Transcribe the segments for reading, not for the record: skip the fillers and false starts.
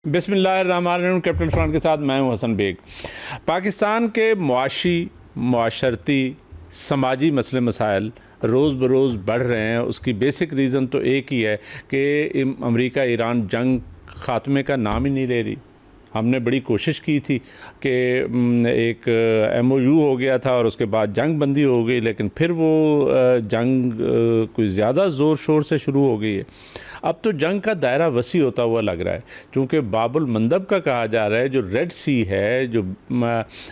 بسم اللہ الرحمن الرحیم. کیپٹن فران کے ساتھ میں ہوں حسن بیگ. پاکستان کے معاشی، معاشرتی، سماجی مسئلے مسائل روز بروز بڑھ رہے ہیں. اس کی بیسک ریزن تو ایک ہی ہے کہ امریکہ ایران جنگ خاتمے کا نام ہی نہیں لے رہی. ہم نے بڑی کوشش کی تھی کہ ایک MOU ہو گیا تھا اور اس کے بعد جنگ بندی ہو گئی، لیکن پھر وہ جنگ کوئی زیادہ زور شور سے شروع ہو گئی ہے. اب تو جنگ کا دائرہ وسیع ہوتا ہوا لگ رہا ہے، چونکہ باب المندب کا کہا جا رہا ہے، جو ریڈ سی ہے، جو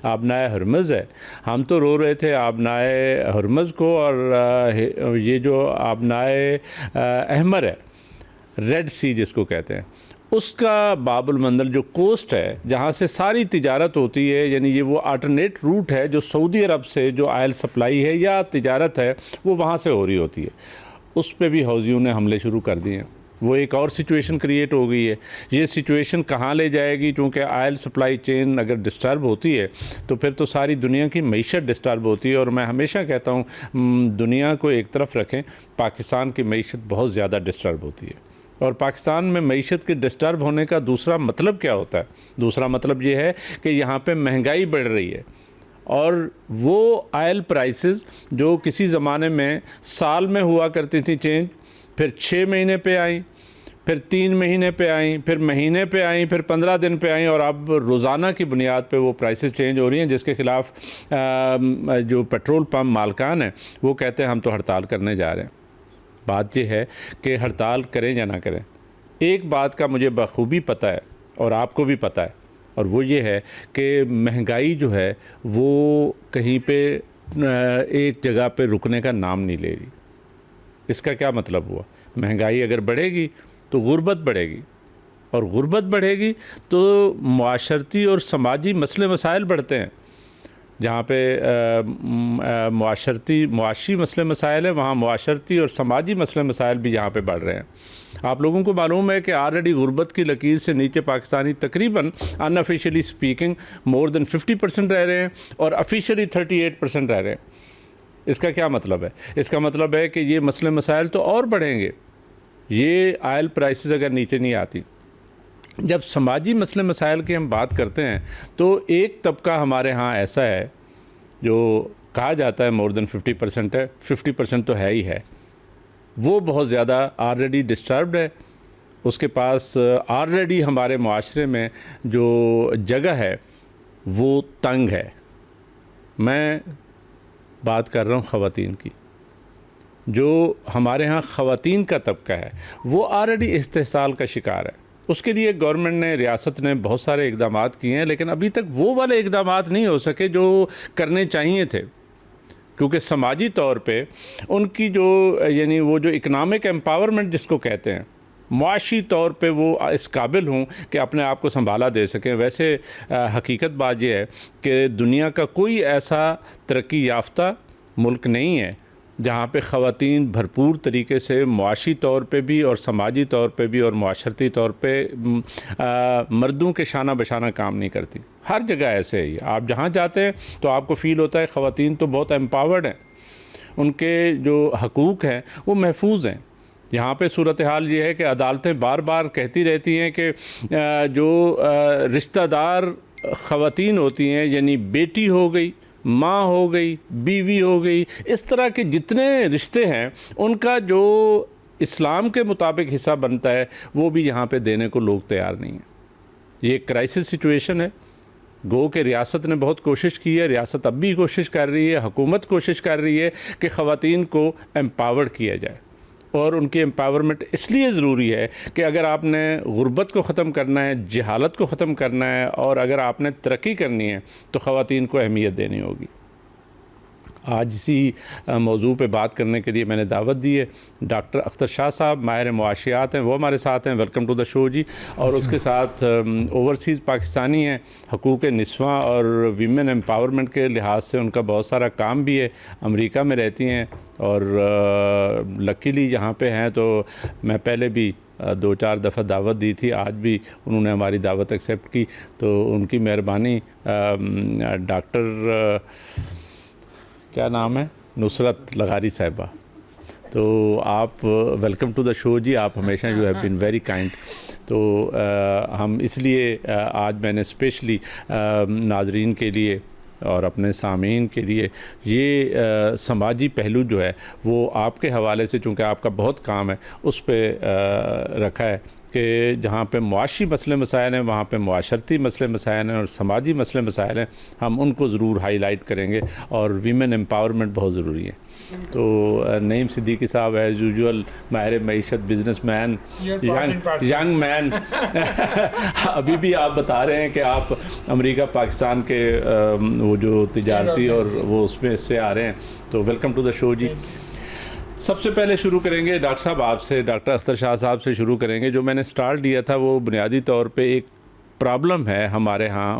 آبنائے ہرمز ہے. ہم تو رو رہے تھے آبنائے ہرمز کو، اور یہ جو آبنائے احمر ہے، ریڈ سی جس کو کہتے ہیں، اس کا باب المندب جو کوسٹ ہے جہاں سے ساری تجارت ہوتی ہے، یعنی یہ وہ آلٹرنیٹ روٹ ہے جو سعودی عرب سے جو آئل سپلائی ہے یا تجارت ہے وہ وہاں سے ہو رہی ہوتی ہے. اس پہ بھی حوثیوں نے حملے شروع کر دیے ہیں. وہ ایک اور سچویشن کریٹ ہو گئی ہے. یہ سچویشن کہاں لے جائے گی؟ کیونکہ آئل سپلائی چین اگر ڈسٹرب ہوتی ہے تو پھر تو ساری دنیا کی معیشت ڈسٹرب ہوتی ہے. اور میں ہمیشہ کہتا ہوں دنیا کو ایک طرف رکھیں، پاکستان کی معیشت بہت زیادہ ڈسٹرب ہوتی ہے. اور پاکستان میں معیشت کے ڈسٹرب ہونے کا دوسرا مطلب کیا ہوتا ہے؟ دوسرا مطلب یہ ہے کہ یہاں پہ مہنگائی بڑھ رہی ہے، اور وہ آئل پرائسز جو کسی زمانے میں سال میں ہوا کرتی تھی چینج، پھر 6 مہینے پہ آئیں، پھر 3 مہینے پہ آئیں، پھر مہینے پہ آئیں، پھر 15 دن پہ آئیں، اور اب روزانہ کی بنیاد پہ وہ پرائسز چینج ہو رہی ہیں، جس کے خلاف جو پیٹرول پمپ مالکان ہیں وہ کہتے ہیں ہم تو ہڑتال کرنے جا رہے ہیں. بات یہ ہے کہ ہڑتال کریں یا نہ کریں، ایک بات کا مجھے بخوبی پتہ ہے اور آپ کو بھی پتہ ہے، اور وہ یہ ہے کہ مہنگائی جو ہے وہ کہیں پہ ایک جگہ پہ رکنے کا نام نہیں لے رہی. اس کا کیا مطلب ہوا؟ مہنگائی اگر بڑھے گی تو غربت بڑھے گی، اور غربت بڑھے گی تو معاشرتی اور سماجی مسئلے مسائل بڑھتے ہیں. جہاں پہ معاشی مسئلے مسائل ہیں، وہاں معاشرتی اور سماجی مسئلے مسائل بھی یہاں پہ بڑھ رہے ہیں. آپ لوگوں کو معلوم ہے کہ آلریڈی غربت کی لکیر سے نیچے پاکستانی تقریباً ان آفیشلی اسپیکنگ مور دین 50% رہ رہے ہیں، اور آفیشلی 38% رہ رہے ہیں. اس کا کیا مطلب ہے؟ اس کا مطلب ہے کہ یہ مسئلے مسائل تو اور بڑھیں گے. یہ آئل پرائسز اگر نیچے نہیں آتی. جب سماجی مسئلے مسائل کی ہم بات کرتے ہیں تو ایک طبقہ ہمارے ہاں ایسا ہے جو کہا جاتا ہے مور دین 50% ہے، 50% تو ہے ہی ہے. وہ بہت زیادہ آلریڈی ڈسٹربڈ ہے. اس کے پاس آلریڈی ہمارے معاشرے میں جو جگہ ہے وہ تنگ ہے. میں بات کر رہا ہوں خواتین کی. جو ہمارے ہاں خواتین کا طبقہ ہے وہ آلریڈی استحصال کا شکار ہے. اس کے لیے گورنمنٹ نے، ریاست نے بہت سارے اقدامات کیے ہیں، لیکن ابھی تک وہ والے اقدامات نہیں ہو سکے جو کرنے چاہیے تھے. کیونکہ سماجی طور پہ ان کی جو یعنی وہ جو اکنامک امپاورمنٹ جس کو کہتے ہیں، معاشی طور پہ وہ اس قابل ہوں کہ اپنے آپ کو سنبھالا دے سکیں. ویسے حقیقت بات یہ ہے کہ دنیا کا کوئی ایسا ترقی یافتہ ملک نہیں ہے جہاں پہ خواتین بھرپور طریقے سے معاشی طور پہ بھی اور سماجی طور پہ بھی اور معاشرتی طور پہ مردوں کے شانہ بشانہ کام نہیں کرتی. ہر جگہ ایسے ہی آپ جہاں جاتے ہیں تو آپ کو فیل ہوتا ہے خواتین تو بہت امپاورڈ ہیں، ان کے جو حقوق ہیں وہ محفوظ ہیں. یہاں پہ صورتحال یہ ہے کہ عدالتیں بار بار کہتی رہتی ہیں کہ جو رشتہ دار خواتین ہوتی ہیں، یعنی بیٹی ہو گئی، ماں ہو گئی، بیوی ہو گئی، اس طرح کے جتنے رشتے ہیں ان کا جو اسلام کے مطابق حصہ بنتا ہے وہ بھی یہاں پہ دینے کو لوگ تیار نہیں ہیں. یہ ایک کرائسس سچویشن ہے. گو کہ ریاست نے بہت کوشش کی ہے، ریاست اب بھی کوشش کر رہی ہے، حکومت کوشش کر رہی ہے کہ خواتین کو امپاورڈ کیا جائے. اور ان کی امپاورمنٹ اس لیے ضروری ہے کہ اگر آپ نے غربت کو ختم کرنا ہے، جہالت کو ختم کرنا ہے، اور اگر آپ نے ترقی کرنی ہے تو خواتین کو اہمیت دینی ہوگی. آج اسی موضوع پہ بات کرنے کے لیے میں نے دعوت دی ہے. ڈاکٹر اختر شاہ صاحب ماہر معاشیات ہیں، وہ ہمارے ساتھ ہیں. ویلکم ٹو دا شو جی. اور اس کے ساتھ اوورسیز پاکستانی ہیں، حقوق نسواں اور ویمن امپاورمنٹ کے لحاظ سے ان کا بہت سارا کام بھی ہے. امریکہ میں رہتی ہیں اور لکیلی یہاں پہ ہیں. تو میں پہلے بھی 2-4 دفعہ دعوت دی تھی، آج بھی انہوں نے ہماری دعوت ایکسیپٹ کی، تو ان کی مہربانی. ڈاکٹر کیا نام ہے؟ نصرت لغاری صاحبہ. تو آپ ویلکم ٹو دا شو جی. آپ ہمیشہ you have been very kind. تو ہم اس لیے آج میں نے اسپیشلی ناظرین کے لیے اور اپنے سامعین کے لیے یہ سماجی پہلو جو ہے وہ آپ کے حوالے سے، چونکہ آپ کا بہت کام ہے، اس پہ رکھا ہے کہ جہاں پہ معاشی مسئلے مسائل ہیں وہاں پہ معاشرتی مسئلے مسائل ہیں اور سماجی مسئلے مسائل ہیں، ہم ان کو ضرور ہائی لائٹ کریں گے. اور ویمن امپاورمنٹ بہت ضروری ہے. تو نعیم صدیقی صاحب ایز یوزول ماہر معیشت، بزنس مین، ینگ مین. ابھی بھی آپ بتا رہے ہیں کہ آپ امریکہ پاکستان کے وہ جو تجارتی اور وہ اس میں سے آ رہے ہیں. تو ویلکم ٹو دا شو جی. سب سے پہلے شروع کریں گے ڈاکٹر صاحب آپ سے، ڈاکٹر اختر شاہ صاحب سے شروع کریں گے. جو میں نے سٹارٹ دیا تھا وہ بنیادی طور پہ ایک پرابلم ہے ہمارے ہاں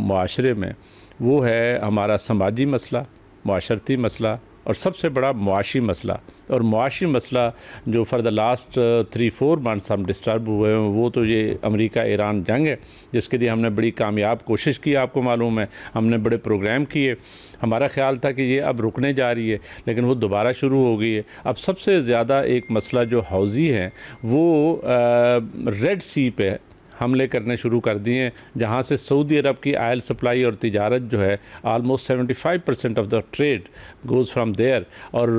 معاشرے میں، وہ ہے ہمارا سماجی مسئلہ، معاشرتی مسئلہ اور سب سے بڑا معاشی مسئلہ. اور معاشی مسئلہ جو فار دا لاسٹ 3-4 منتھس ہم ڈسٹرب ہوئے ہیں وہ تو یہ امریکہ ایران جنگ ہے، جس کے لیے ہم نے بڑی کامیاب کوشش کی. آپ کو معلوم ہے ہم نے بڑے پروگرام کیے. ہمارا خیال تھا کہ یہ اب رکنے جا رہی ہے لیکن وہ دوبارہ شروع ہو گئی ہے. اب سب سے زیادہ ایک مسئلہ جو حوضی ہے وہ ریڈ سی پہ حملے کرنے شروع کر دیے ہیں، جہاں سے سعودی عرب کی آئل سپلائی اور تجارت جو ہے almost 75% of the trade goes from there. اور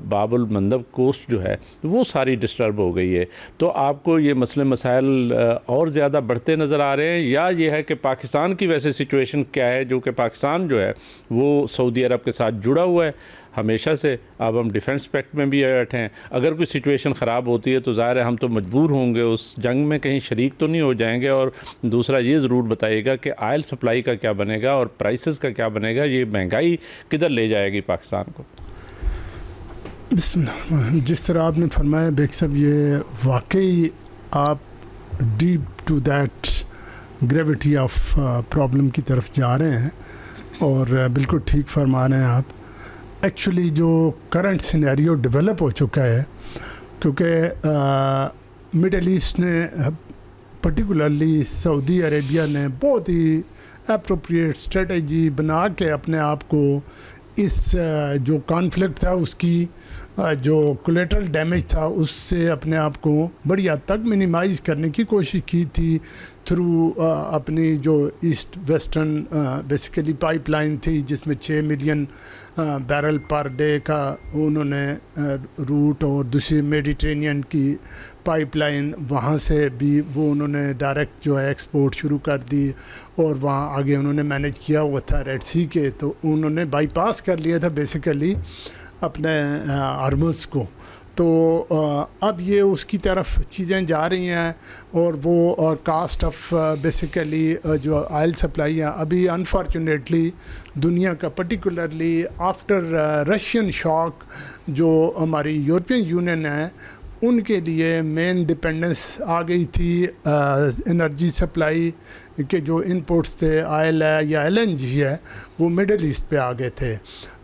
باب المندب کوسٹ جو ہے وہ ساری ڈسٹرب ہو گئی ہے. تو آپ کو یہ مسئلے مسائل اور زیادہ بڑھتے نظر آ رہے ہیں، یا یہ ہے کہ پاکستان کی ویسے سچویشن کیا ہے، جو کہ پاکستان جو ہے وہ سعودی عرب کے ساتھ جڑا ہوا ہے ہمیشہ سے. اب ہم ڈیفنس پیکٹ میں بھی بیٹھے ہیں. اگر کوئی سچویشن خراب ہوتی ہے تو ظاہر ہے ہم تو مجبور ہوں گے اس جنگ میں، کہیں شریک تو نہیں ہو جائیں گے. اور دوسرا یہ ضرور بتائیے گا کہ آئل سپلائی کا کیا بنے گا اور پرائسز کا کیا بنے گا، یہ مہنگائی کدھر لے جائے گی پاکستان کو؟ بسم اللہ. جس طرح آپ نے فرمایا بیگ صاحب، یہ واقعی آپ deep to that gravity of problem کی طرف جا رہے ہیں اور بالکل ٹھیک فرما رہے ہیں آپ. ایکچولی جو کرنٹ سینیریو ڈیولپ ہو چکا ہے، کیونکہ مڈل ایسٹ نے پرٹیکولرلی سعودی عربیہ نے بہت ہی اپروپریٹ اسٹریٹجی بنا کے اپنے آپ کو اس جو کانفلکٹ تھا، اس کی جو کولیٹرل ڈیمیج تھا، اس سے اپنے آپ کو بڑی حد تک منیمائز کرنے کی کوشش کی تھی تھرو اپنی جو east western basically pipeline تھی، جس میں 6 ملین بیرل پر ڈے کا انہوں نے روٹ، اور دوسری میڈیٹرینین کی پائپ لائن وہاں سے بھی وہ انہوں نے ڈائریکٹ جو ہے ایکسپورٹ شروع کر دی، اور وہاں آگے انہوں نے مینیج کیا ہوا تھا ریڈ سی کے. تو انہوں نے بائی پاس کر لیا تھا بیسیکلی اپنے ہرمز کو. تو اب یہ اس کی طرف چیزیں جا رہی ہیں، اور وہ کاسٹ آف بیسیکلی جو آئل سپلائی ہے ابھی انفارچونیٹلی دنیا کا پرٹیکولرلی آفٹر رشین شاک جو ہماری یورپین یونین ہے ان کے لیے مین ڈپینڈنس آ گئی تھی انرجی سپلائی کے جو انپوٹس تھے، آئل ہے یا LNG ہے، وہ مڈل ایسٹ پہ آ گئے تھے.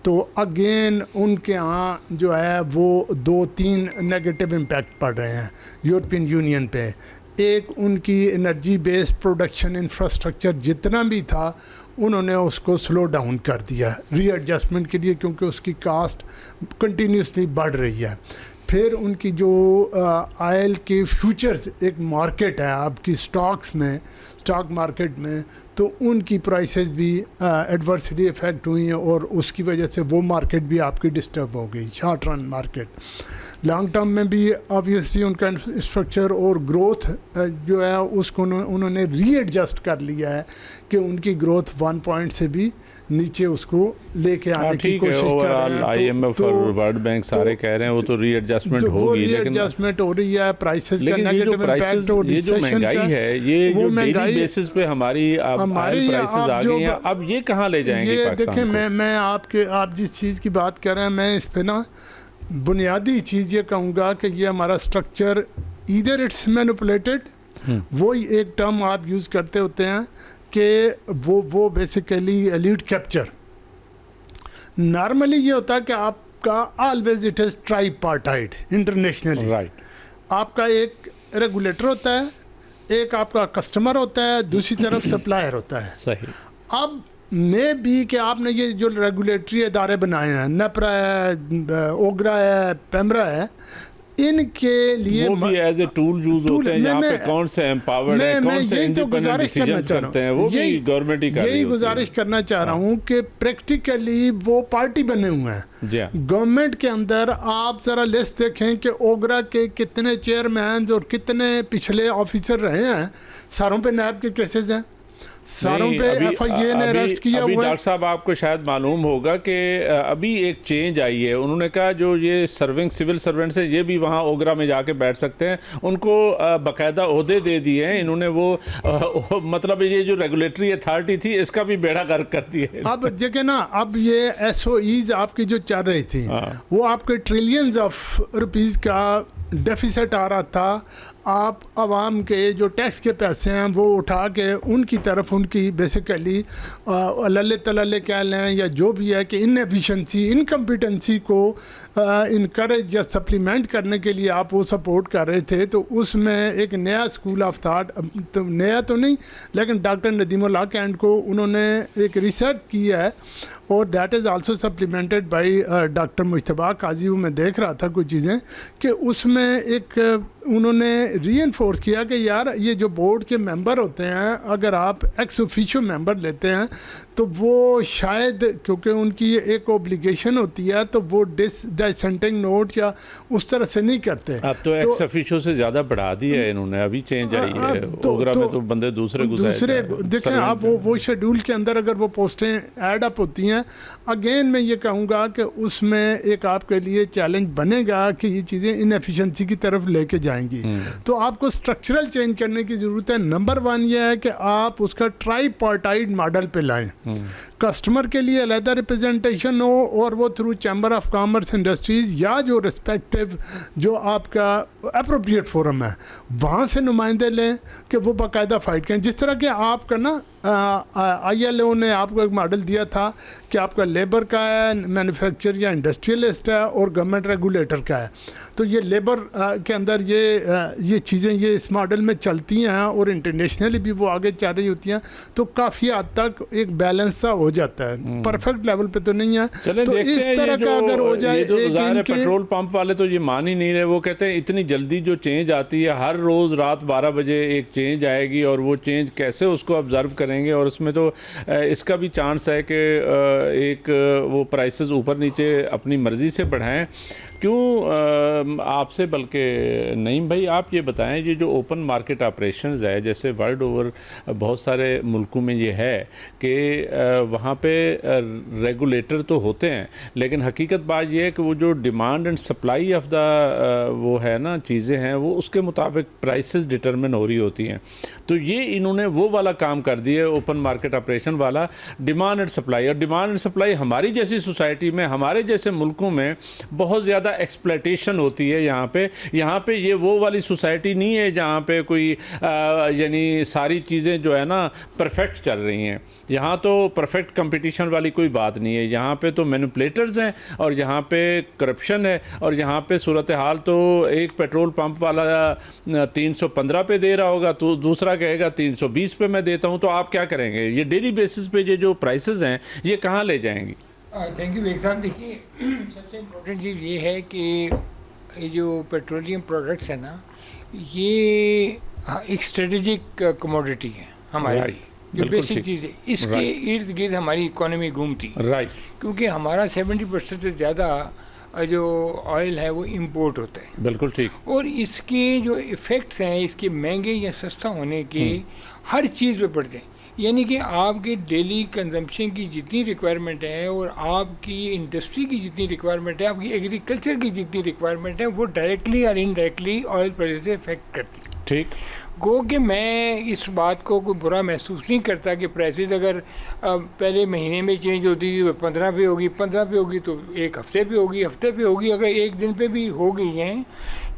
تو اگین ان کے ہاں جو ہے وہ 2-3 نیگیٹو امپیکٹ پڑ رہے ہیں یورپین یونین پہ. ایک، ان کی انرجی بیس پروڈکشن انفراسٹرکچر جتنا بھی تھا انہوں نے اس کو سلو ڈاؤن کر دیا ری ایڈجسٹمنٹ کے لیے، کیونکہ اس کی کاسٹ کنٹینیوسلی بڑھ رہی ہے. پھر ان کی جو آئل کے فیوچرز ایک مارکیٹ ہے آپ کی اسٹاک مارکیٹ میں، تو ان کی پرائسز بھی ایڈورسلی افیکٹ ہوئی ہیں، اور اس کی وجہ سے وہ مارکیٹ بھی آپ کی ڈسٹرب ہو گئی، short run market. Long term میں بھی آبویسلی ان کا انفراسٹرکچر اور گروتھ جو ہے اس کو انہوں نے ری ایڈجسٹ کر لیا ہے کہ ان کی گروتھ 1 پوائنٹ سے بھی نیچے اس کو لے کے آنے کی کوشش کر رہے ہیں. IMF اور ورلڈ بینک سارے کہہ رہے ہیں وہ تو ری ایڈجسٹمنٹ ہوگی، لیکن ری ایڈجسٹمنٹ ہو رہی ہے. پرائسز کا نیگیٹو امپیکٹ، اور یہ جو مہنگائی ہے، یہ جو ڈیلی بیسس پہ ہماری پرائسز آ گئی ہیں، اب یہ کہاں لے جائیں گے پاکستان کو؟ دیکھیں، میں آپ جس چیز کی بات کر رہے ہیں، میں اس پہ نا بنیادی چیز یہ کہوں گا کہ یہ ہمارا اسٹرکچر ایدر اٹس مینپولیٹڈ، وہی ایک ٹرم آپ یوز کرتے ہوتے ہیں کہ وہ بیسیکلی ایلیٹ کیپچر. نارملی یہ ہوتا ہے کہ آپ کا always it is tripartite internationally. آپ کا ایک ریگولیٹر ہوتا ہے، ایک آپ کا کسٹمر ہوتا ہے، دوسری طرف سپلائر ہوتا ہے. صحیح. اب میں بھی کہ آپ نے یہ جو ریگولیٹری ادارے بنائے ہیں، نیپرا ہے، اوگرا ہے، پیمرا ہے، ان کے لیے وہ بھی ایز اے ٹول یوز ہوتے ہیں، یہاں پہ کون سے ایمپاورڈ ہیں، کون سے انڈیپینڈنٹ ڈیسیجنز کرتے ہیں، وہ بھی گورنمنٹ ہی کر رہی ہوتی ہے. یہی گزارش کرنا چاہ رہا ہوں کہ پریکٹیکلی وہ پارٹی بنے ہوئے ہیں گورنمنٹ کے اندر. آپ ذرا لسٹ دیکھیں کہ اوگرا کے کتنے چیئرمینز اور کتنے پچھلے آفیسر رہے ہیں. ساروں پہ نیب کے کیسز ہیں، ساروں پہ ایف آئی اے نے اریسٹ کیا ہوا ہے. ڈاکٹر صاحب آپ کو شاید معلوم ہوگا کہ ابھی ایک چینج آئی ہے. انہوں نے کہا جو یہ سرونگ سول سرونٹس ہیں یہ بھی وہاں اوگرا میں جا کے بیٹھ سکتے ہیں. ان کو باقاعدہ عہدے دے دیے ہیں انہوں نے. وہ مطلب یہ جو ریگولیٹری اتھارٹی تھی اس کا بھی بیڑا غرق کر دیا ہے. اب دیکھیں نا، اب یہ ایس او ایز آپ کی جو چل رہی تھی وہ آپ کے ٹریلینز آف روپیز کا ڈیفیسٹ آ رہا تھا. آپ عوام کے جو ٹیکس کے پیسے ہیں وہ اٹھا کے ان کی طرف ان کی بیسیکلی للے تللے کہہ لیں یا جو بھی ہے کہ ان ایفیشنسی انکمپیٹنسی کو انکریج یا سپلیمنٹ کرنے کے لیے آپ وہ سپورٹ کر رہے تھے. تو اس میں ایک نیا اسکول آف تھاٹ، نیا تو نہیں لیکن ڈاکٹر ندیم اللہ کینٹ کو انہوں نے ایک ریسرچ کی ہے اور that is also supplemented by doctor Mujtaba قاضی. میں دیکھ رہا تھا کچھ چیزیں کہ اس میں ایک انہوں نے ری انفورس کیا کہ یار یہ جو بورڈ کے ممبر ہوتے ہیں اگر آپ ایکس اوفیشو ممبر لیتے ہیں تو وہ شاید کیونکہ ان کی ایک اوبلیگیشن ہوتی ہے تو وہ ڈسینٹنگ نوٹ یا اس طرح سے نہیں کرتے. اب تو ایکس اوفیشو سے زیادہ بڑھا دی ہے انہوں نے، ابھی چینج آئی ہے. اوگرا میں تو بندے دوسرے دیکھیں آپ وہ شیڈول کے اندر اگر وہ پوسٹیں ایڈ اپ ہوتی ہیں، اگین میں یہ کہوں گا کہ اس میں ایک آپ کے لیے چیلنج بنے گا کہ یہ چیزیں ان ایفیشنسی کی طرف لے کے جائیں گی. تو آپ کو اسٹرکچرل چینج کرنے کی ضرورت ہے. نمبر 1 یہ ہے کہ آپ اس کا ٹرائی پارٹائڈ ماڈل پہ لائیں. کسٹمر کے لیے علیحدہ ریپرزنٹیشن ہو اور وہ through chamber of commerce industries یا جو ریسپیکٹیو جو آپ کا اپروپریٹ فورم ہے وہاں سے نمائندے لیں کہ وہ باقاعدہ فائٹ کریں. جس طرح کہ آپ کا نا آئی ایل او نے آپ کو ایک ماڈل دیا تھا کہ آپ کا لیبر کا ہے، مینوفیکچر یا انڈسٹریلسٹ ہے اور گورنمنٹ ریگولیٹر کا ہے. تو یہ لیبر کے اندر یہ چیزیں یہ اس ماڈل میں چلتی ہیں اور انٹرنیشنلی بھی وہ آگے چل رہی ہوتی ہیں. تو کافی حد تک ایک بیلنس سا ہو جاتا ہے. پرفیکٹ لیول پہ تو نہیں ہے. تو اس طرح کا اگر ہو جائے پیٹرول پمپ والے تو یہ مان ہی نہیں رہے. وہ کہتے ہیں اتنی جلدی جو چینج آتی ہے ہر روز رات 12 بجے ایک چینج آئے گی اور وہ چینج کیسے اس کو آبزرو کریں گے. اور اس میں تو اس کا بھی چانس ہے کہ ایک وہ پرائسز اوپر نیچے اپنی مرضی سے بڑھائیں. کیوں آپ سے بلکہ نعیم بھائی آپ یہ بتائیں یہ جو اوپن مارکیٹ آپریشنز ہے جیسے ورلڈ اوور بہت سارے ملکوں میں یہ ہے کہ وہاں پہ ریگولیٹر تو ہوتے ہیں لیکن حقیقت بات یہ ہے کہ وہ جو demand and supply of the وہ ہے نا چیزیں ہیں وہ اس کے مطابق پرائسز ڈٹرمن ہو رہی ہوتی ہیں. تو یہ انہوں نے وہ والا کام کر دیا اوپن مارکیٹ آپریشن والا ڈیمانڈ اینڈ سپلائی. اور ڈیمانڈ اینڈ سپلائی ہماری جیسی سوسائٹی میں ہمارے جیسے ملکوں میں بہت زیادہ ایکسپلائٹیشن ہوتی ہے. یہاں پہ یہ وہ والی سوسائٹی نہیں ہے جہاں پہ کوئی یعنی ساری چیزیں جو ہے نا پرفیکٹ چل رہی ہیں. یہاں تو پرفیکٹ کمپٹیشن والی کوئی بات نہیں ہے. یہاں پہ تو مینوپلیٹرز ہیں اور یہاں پہ کرپشن ہے اور یہاں پہ صورتحال تو ایک پیٹرول پمپ والا 315 پہ دے رہا ہوگا تو دوسرا کہے گا 320 پہ میں دیتا ہوں. تو آپ کیا کریں گے؟ یہ ڈیلی بیسس پہ یہ جو پرائسز ہیں یہ کہاں لے جائیں گی؟ تھینک یو بیگ صاحب. دیکھیے سب سے امپورٹنٹ چیز یہ ہے کہ یہ جو پیٹرولیم پروڈکٹس ہیں نا یہ ایک اسٹریٹجک کموڈٹی ہے ہماری جو بیسک چیز ہے. اس کے ارد گرد ہماری اکانومی گھومتی ہے کیونکہ ہمارا 70% سے زیادہ جو آئل ہے وہ امپورٹ ہوتا ہے. بالکل ٹھیک. اور اس کے جو ایفیکٹس ہیں اس کے مہنگے یا سستا ہونے کے ہر چیز پہ پڑتے ہیں. یعنی کہ آپ کے ڈیلی کنزمپشن کی جتنی ریکوائرمنٹ ہے اور آپ کی انڈسٹری کی جتنی ریکوائرمنٹ ہے آپ کی ایگریکلچر کی جتنی ریکوائرمنٹ ہے وہ ڈائریکٹلی اور انڈائریکٹلی آئل پرائز سے افیکٹ کرتی ہے. ٹھیک. گو کہ میں اس بات کو کوئی برا محسوس نہیں کرتا کہ پرائسز اگر پہلے مہینے میں چینج ہوتی تھی 15 پہ ہوگی 15 پہ ہوگی تو ایک ہفتے پہ ہوگی ہفتے پہ ہوگی اگر ایک دن پہ بھی ہو گئی ہیں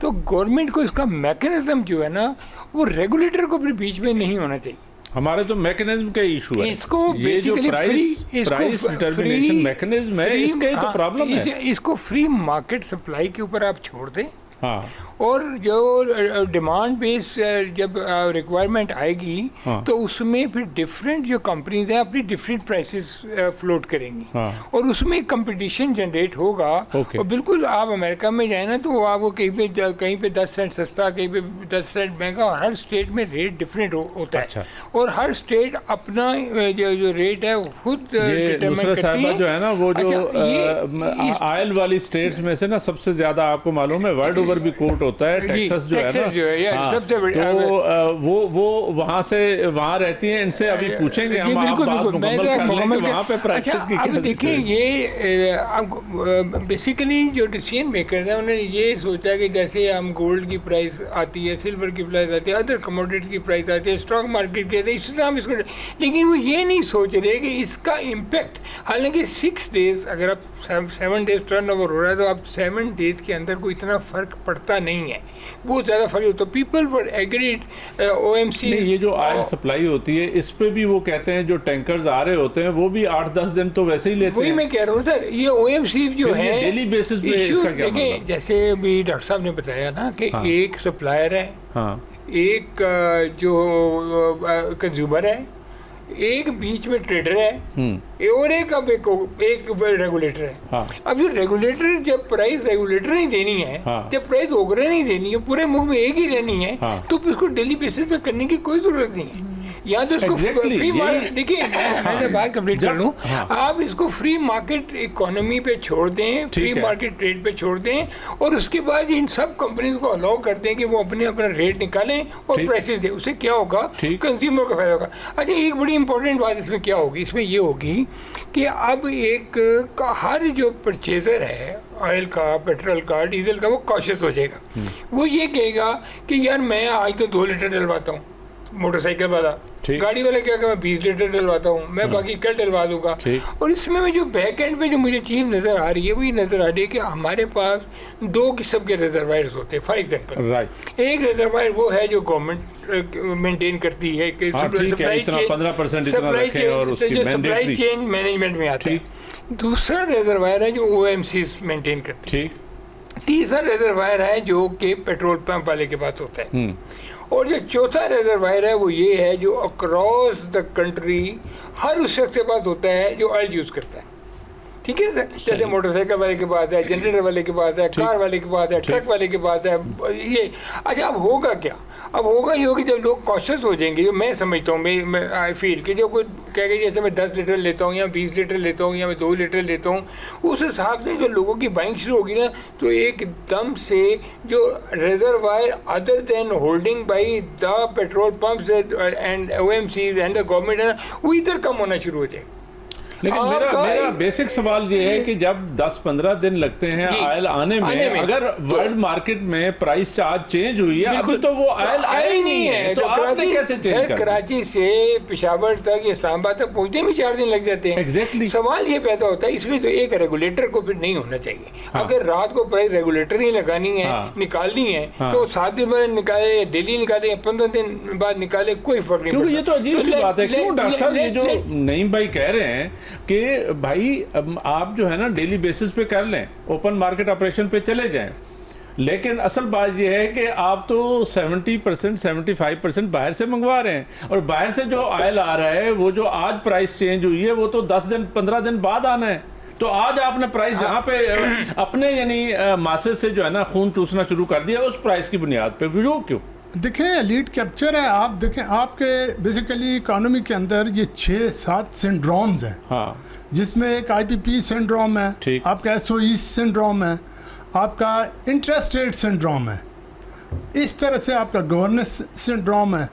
تو گورنمنٹ کو اس کا میکینزم جو ہے نا وہ ریگولیٹر کو پھر بیچ میں نہیں ہونا چاہیے. ہمارے تو میکنزم کا ایشو ہے. اس کو یہ جو پرائس ڈٹرمنیشن میکنزم ہے اس کا ہی تو پرابلم ہے. اس کو فری مارکیٹ سپلائی کے اوپر آپ چھوڑ دیں ہاں اور جو ڈیمانڈ بیس جب ریکوائرمنٹ آئے گی تو اس میں پھر ڈفرینٹ جو کمپنیز ہیں اپنی ڈفرینٹ پرائسز فلوٹ کریں گی اور اس میں کمپٹیشن جنریٹ ہوگا. اور بالکل آپ امریکہ میں جائیں نا تو آپ کو کہیں پہ 10 سینٹ سستا, کہیں پہ 10 سینٹ مہنگا, اور ہر اسٹیٹ میں ریٹ ڈفرینٹ ہوتا ہے اور ہر اسٹیٹ اپنا جو ریٹ ہے وہ خود ڈٹرمن کرتی ہے. جو ہے نا وہ جو آئل والی اسٹیٹس میں سے نا سب سے زیادہ آپ کو معلوم ہے ورلڈ اوور بھی کوٹ ہوتا ہے ٹیکسس جو ہے نا, تو وہ وہاں سے وہاں رہتی ہیں, ان سے ابھی پوچھیں گے ہم, آپ بات مکمل کر لیں کہ وہاں پہ پرائسز کی. اب دیکھیں یہ بیسیکلی جو ڈیسیژن میکرز ہیں انہوں نے یہ سوچا کہ جیسے ہم گولڈ کی پرائس آتی ہے, سلور کی پرائس آتی ہے, ادر کموڈیٹی کی پرائس آتی ہے, اسٹاک مارکیٹ کی آتی ہے, اس طرح ہم اس کو, لیکن وہ یہ نہیں سوچ رہے کہ اس کا امپیکٹ, حالانکہ 6 days اگر آپ 7 days ٹرن اوور ہو رہا ہے تو آپ 7 days کے اندر کوئی اتنا فرق پڑتا نہیں ہے, بہت زیادہ فرق ہوتا ہے. People for agreed O M C, یہ جو آئل سپلائی ہوتی ہے اس پہ بھی وہ کہتے ہیں جو ٹینکرز آ رہے ہوتے ہیں وہ بھی 8-10 دن تو ویسے ہی لیتے ہیں. وہی میں کہہ رہا ہوں سر, یہ او ایم سی جو ہے ڈیلی بیسس پہ اس کا کیا مطلب؟ جیسے ابھی ڈاکٹر صاحب نے بتایا نا کہ ایک سپلائر ہے, ایک جو کنزیومر ہے, ایک بیچ میں ٹریڈر ہے, اور ایک ریگولیٹر ہے. اب جو ریگولیٹر جب پرائز ریگولیٹر نہیں دینی ہے, جب پرائز اوگرے نہیں دینی ہے, پورے ملک میں ایک ہی رہنی ہے, تو اس کو ڈیلی بیسس پہ کرنے کی کوئی ضرورت نہیں ہے. یا تو اس کو فری مارکیٹ, دیکھیے میں بات کمپلیٹ کر لوں, آپ اس کو فری مارکیٹ اکانومی پہ چھوڑ دیں, فری مارکیٹ ریٹ پہ چھوڑ دیں, اور اس کے بعد ان سب کمپنیز کو الاؤ کر دیں کہ وہ اپنا ریٹ نکالیں اور پرائسز دیں. اس سے کیا ہوگا, کنزیومر کا فائدہ ہوگا. اچھا ایک بڑی امپورٹنٹ بات اس میں کیا ہوگی, اس میں یہ ہوگی کہ اب ایک ہر جو پرچیزر ہے آئل کا, پیٹرول کا, ڈیزل کا, وہ کاشیس ہو جائے گا. وہ یہ کہے گا کہ یار میں آج تو 2 لیٹر ڈلواتا ہوں, موٹر سائیکل والا, گاڑی والا کیا کہ میں 20 لیٹر ڈلواتا ہوں, میں باقی کل ڈلوا دوں گا. اور اس میں جو بیک اینڈ پہ جو مجھے چیز نظر آ رہی ہے وہ یہ نظر آ رہی ہے کہ ہمارے پاس 2 قسم کے ریزروائرز ہوتے ہیں. فار ایگزامپل ایک ریزروائر وہ ہے جو گورنمنٹ مینٹین کرتی ہے کہ سپلائی چین مینجمنٹ میں آتا ہے. دوسرا ریزروائر ہے جو او ایم سیز مینٹین کرتی ہے. تیسرا ریزروائر ہے جو کہ پیٹرول پمپ والے کے پاس ہوتا ہے. اور جو چوتھا ریزروائر ہے وہ یہ ہے جو اکراس دا کنٹری ہر اس شخص کے پاس ہوتا ہے جو آئل یوز کرتا ہے. ٹھیک ہے سر, جیسے موٹر سائیکل والے کے پاس ہے, جنریٹر والے کے پاس ہے, کار والے کے پاس ہے, ٹرک والے کے پاس ہے یہ. اچھا اب ہوگا کیا, اب ہوگا یہ ہوگا جب لوگ کاشس ہو جائیں گے, جو میں سمجھتا ہوں, میں آئی فیل کہ جو کوئی کہے گا جیسے میں 10 لیٹر لیتا ہوں یا 20 لیٹر لیتا ہوں یا میں 2 لیٹر لیتا ہوں, اس حساب سے جو لوگوں کی بائنگ شروع ہوگی نا, تو ایک دم سے جو reservoir other than holding by the petrol pumps and O M Cs and the government ہے نا, وہ ادھر کم ہونا شروع ہو جائے. لیکن میرا بیسک سوال یہ ہے کہ جب 10-15 دن لگتے ہیں آئل آنے میں, اگر ورلڈ مارکیٹ میں پرائس آج چینج ہوئی ہے, ابھی تو وہ آئل آیا ہی نہیں ہے, تو آپ نے کیسے چینج کرنا؟ کراچی سے پشاور تک, اسلام آباد تک پہنچنے میں 4 دن لگ جاتے ہیں. ایگزیکٹلی سوال یہ پیدا ہوتا ہے اس میں, تو ایک ریگولیٹر کو پھر نہیں ہونا چاہیے. اگر رات کو پرائس ریگولیٹر ہی لگانی ہے, نکالنی ہے, تو 7 دن بعد نکالے, ڈیلی نکالے, 15 دن بعد نکالے, کوئی فرق نہیں پڑتا. یہ تو عجیب سی بات ہے. کیوں ڈاکٹر صاحب یہ جو نعیم بھائی کہہ رہے ہیں کہ بھائی آپ جو ہے نا ڈیلی بیسس پہ کر لیں, اوپن مارکیٹ آپریشن پہ چلے جائیں, لیکن اصل بات یہ ہے کہ آپ تو 70% 75% باہر سے منگوا رہے ہیں, اور باہر سے جو آئل آ رہا ہے وہ جو آج پرائس چینج ہوئی ہے وہ تو 10-15 دن بعد آنا ہے. تو آج آپ نے پرائس یہاں پہ اپنے یعنی ماسے سے جو ہے نا خون چوسنا شروع کر دیا اس پرائس کی بنیاد پہ. وہ کیوں؟ دیکھیں لیڈ کیپچر ہے. آپ دیکھیں آپ کے بیسیکلی اکانومی کے اندر یہ 6-7 سنڈرومز ہیں, جس میں ایک آئی پی پی سنڈروم ہے, آپ کا ایس او ای سنڈروم ہے, آپ کا انٹرسٹ ریٹ سنڈروم ہے, اس طرح سے آپ کا گورننس سنڈروم ہے.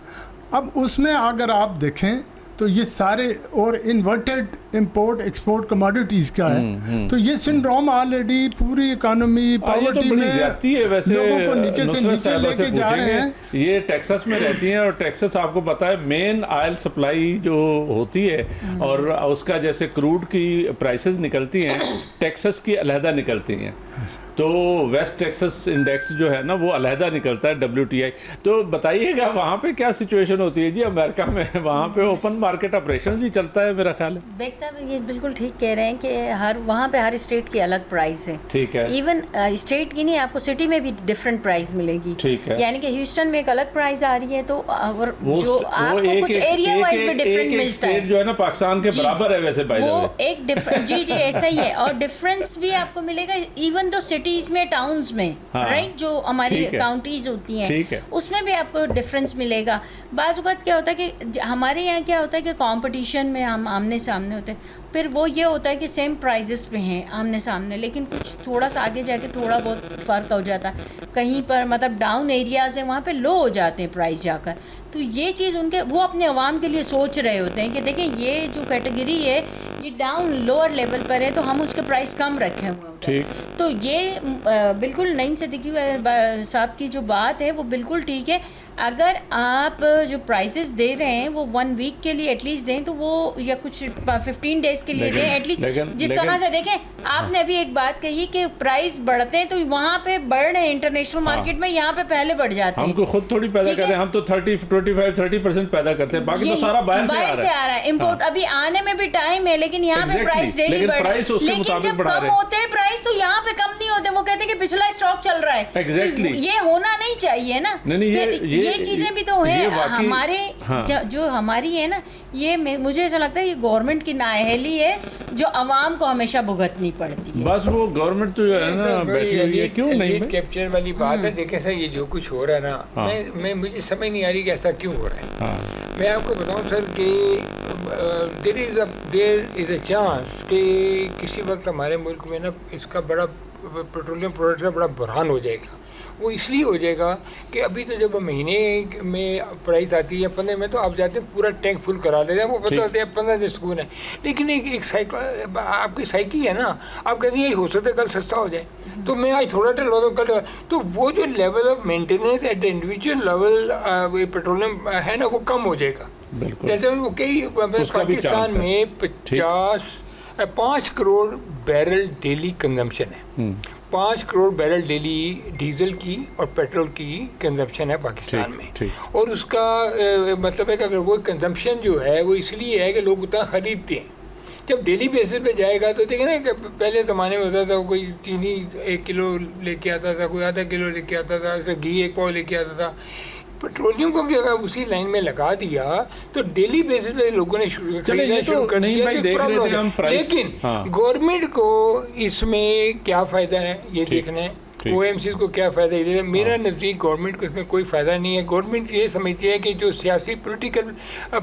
اب اس میں اگر آپ دیکھیں تو یہ سارے, اور انورٹڈ امپورٹ ایکسپورٹ کموڈیٹیز کا ہے, تو یہ سنڈروم آلریڈی پوری اکانومی پاورٹی میں لوگوں کو نیچے سے نیچے لے کے جا رہے ہیں. یہ ٹیکسس میں رہتی ہیں, اور ٹیکسس آپ کو پتا ہے مین آئل سپلائی جو ہوتی ہے, اور اس کا جیسے کروڈ کی پرائسز نکلتی ہیں ٹیکسس کی علیحدہ نکلتی ہیں, تو ویسٹ ٹیکسس انڈیکس جو ہے نا وہ علیحدہ نکلتا ہے WTI. تو بتائیے گا وہاں پہ کیا سچویشن ہوتی ہے جی امریکہ میں؟ وہاں پہ اوپن مارکیٹ آپریشنز ہی چلتا ہے میرا خیال ہے. صاحب یہ بالکل ٹھیک کہہ رہے ہیں کہ وہاں پہ ہر اسٹیٹ کی الگ پرائز ہے. ٹھیک ہے. ایون اسٹیٹ کی نہیں, آپ کو سٹی میں بھی ڈفرینٹ پرائز ملے گی. ٹھیک ہے. یعنی کہ ہیوسٹن میں ایک الگ پرائز آ رہی ہے, تو جو آپ کو کچھ ایریا وائز میں ڈفرینٹ ملتا ہے, جو ہے نا پاکستان کے برابر ہے ویسے وہ ایک جی ایسا ہی ہے. اور ڈفرینس بھی آپ کو ملے گا ایون دو سٹیز میں, ٹاؤنز میں, رائٹ, جو ہماری کاؤنٹیز ہوتی ہیں اس میں بھی آپ کو ڈفرینس ملے گا. بعض اوقات کیا ہوتا ہے کہ ہمارے یہاں کیا ہوتا ہے کہ کمپٹیشن میں ہم آمنے سامنے ہوتے ہیں, پھر وہ یہ ہوتا ہے کہ سیم پرائزز پہ ہیں آمنے سامنے, لیکن کچھ تھوڑا سا آگے جا کے تھوڑا بہت فرق ہو جاتا ہے. کہیں پر مطلب ڈاؤن ایریاز ہیں وہاں پہ لو ہو جاتے ہیں پرائز جا کر. تو یہ چیز ان کے وہ اپنے عوام کے لیے سوچ رہے ہوتے ہیں کہ دیکھیں یہ جو کیٹیگری ہے یہ ڈاؤن لوور لیول پر ہے, تو ہم اس کے پرائز کم رکھے ہوئے ہوتے ہیں. تو یہ بالکل نعیم صدیقی صاحب کی جو بات ہے وہ بالکل ٹھیک ہے. اگر آپ جو پرائزز دے رہے ہیں وہ 1 ویک کے لیے ایٹ لیسٹ دیں, تو وہ یا کچھ 15 ڈیز کے لیے دیں ایٹ لیسٹ. جس طرح سے دیکھیں آپ نے ابھی ایک بات کہی کہ پرائز بڑھتے ہیں تو وہاں پہ بڑھ رہے ہیں انٹرنیشنل مارکیٹ میں, یہاں پہ پہلے بڑھ جاتے ہیں. ہم کو خود تھوڑی پیدا کرتے ہیں, ہم تو 25-30% پیدا کرتے ہیں, باقی تو سارا باہر سے آ رہا ہے. امپورٹ ابھی آنے میں بھی ٹائم ہے, لیکن یہاں پہ پرائز ڈیلی بڑھ رہے ہیں. لیکن جب کم ہوتے ہیں پرائز تو یہاں پہ کم نہیں ہوتے, وہ کہتے ہیں کہ پچھلا اسٹاک چل رہا ہے. یہ ہونا نہیں چاہیے نا. یہ چیزیں بھی تو ہیں ہمارے جو ہماری ہے نا, یہ مجھے ایسا لگتا ہے یہ گورنمنٹ کی نااہلی ہے جو عوام کو ہمیشہ بھگتنی پڑتی ہے. بس وہ گورنمنٹ تو جو ہے نا بیٹھی ہوئی ہے, کیوں نہیں کیپچر والی بات ہے. دیکھیں سر یہ جو کچھ ہو رہا ہے نا, میں مجھے سمجھ نہیں آ رہی کہ ایسا کیوں ہو رہا ہے. میں آپ کو بتاؤں سر کہ دیر از اے چانس کہ کسی وقت ہمارے ملک میں نا اس کا بڑا پیٹرولیم پروڈکٹ کا بڑا بحران ہو جائے گا. وہ اس لیے ہو جائے گا کہ ابھی تو جب مہینے میں پرائز آتی ہے 15 میں, تو آپ جاتے ہیں پورا ٹینک فل کرا لیتے ہیں, وہ پتہ ہوتے ہیں 15 دن سکون ہے. لیکن ایک آپ کی سائیکی ہے نا, آپ کہتے ہیں یہ ہو سکتا ہے کل سستا ہو جائے, تو میں آج تھوڑا ڈلوا دوں کل, تو وہ جو level of maintenance at individual level petroleum ہے نا وہ کم ہو جائے گا. جیسے کئی پاکستان میں 5 کروڑ بیرل ڈیلی کنزمپشن ہے, 5 کروڑ بیرل ڈیلی ڈیزل کی اور پیٹرول کی کنزمپشن ہے پاکستان میں. اور اس کا مطلب ہے کہ اگر وہ کنزمپشن جو ہے وہ اس لیے ہے کہ لوگ اتنا خریدتے ہیں. جب ڈیلی بیسس پہ جائے گا تو دیکھیں نا کہ پہلے زمانے میں ہوتا تھا کوئی چینی 1 کلو لے کے آتا تھا, کوئی آدھا کلو لے کے آتا تھا, گھی 1 پاؤ لے کے آتا تھا. پیٹرولیم کو بھی اگر اسی لائن میں لگا دیا تو ڈیلی بیسس پہ لوگوں نے شروع کر دیا. لیکن گورنمنٹ کو اس میں کیا فائدہ ہے یہ دیکھنا ہے, او ایم سیز کو کیا فائدہ ہے. میرا نزدیک گورنمنٹ کو اس میں کوئی فائدہ نہیں ہے. گورنمنٹ یہ سمجھتی ہے کہ جو سیاسی پولیٹیکل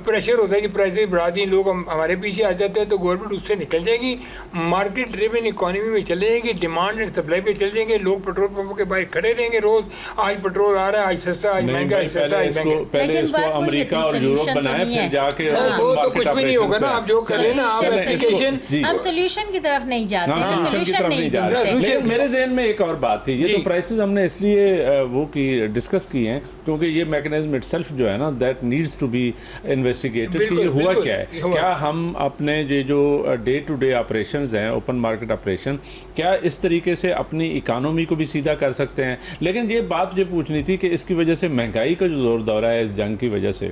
پریشر ہوتا ہے کہ پرائزیں بڑھا دیں, لوگ ہمارے پیچھے آ جاتے ہیں, تو گورنمنٹ اس سے نکل جائے گی, مارکیٹ ڈریون اکانومی میں چلے جائے گی, ڈیمانڈ اینڈ سپلائی پہ چل جائیں گے. لوگ پیٹرول پمپوں کے باہر کھڑے رہیں گے روز, آج پیٹرول آ رہا ہے, آج سستا, آج مہنگا, آج سستا, آج مہنگا. پہلے اس کو امریکہ اور یورپ بنائے, پھر جا کے وہ تو کچھ بھی نہیں ہوگا نا. آپ جو کریں نا آپ اپلیکیشن, ہم سولوشن کی طرف نہیں جاتے, سولوشن نہیں جاتے. میرے ذہن میں ایک اور بات تھی, یہ تو پرائسز ہم نے اس لیے وہ کی ڈسکس کی ہیں کیونکہ یہ میکنزم اٹ سیلف جو ہے نا that needs to be investigated کہ یہ ہوا کیا ہے. کیا ہم اپنے یہ جو ڈے ٹو ڈے آپریشنز ہیں, اوپن مارکیٹ آپریشن, کیا اس طریقے سے اپنی اکانومی کو بھی سیدھا کر سکتے ہیں. لیکن یہ بات مجھے پوچھنی تھی کہ اس کی وجہ سے مہنگائی کا جو زور دورہ ہے, اس جنگ کی وجہ سے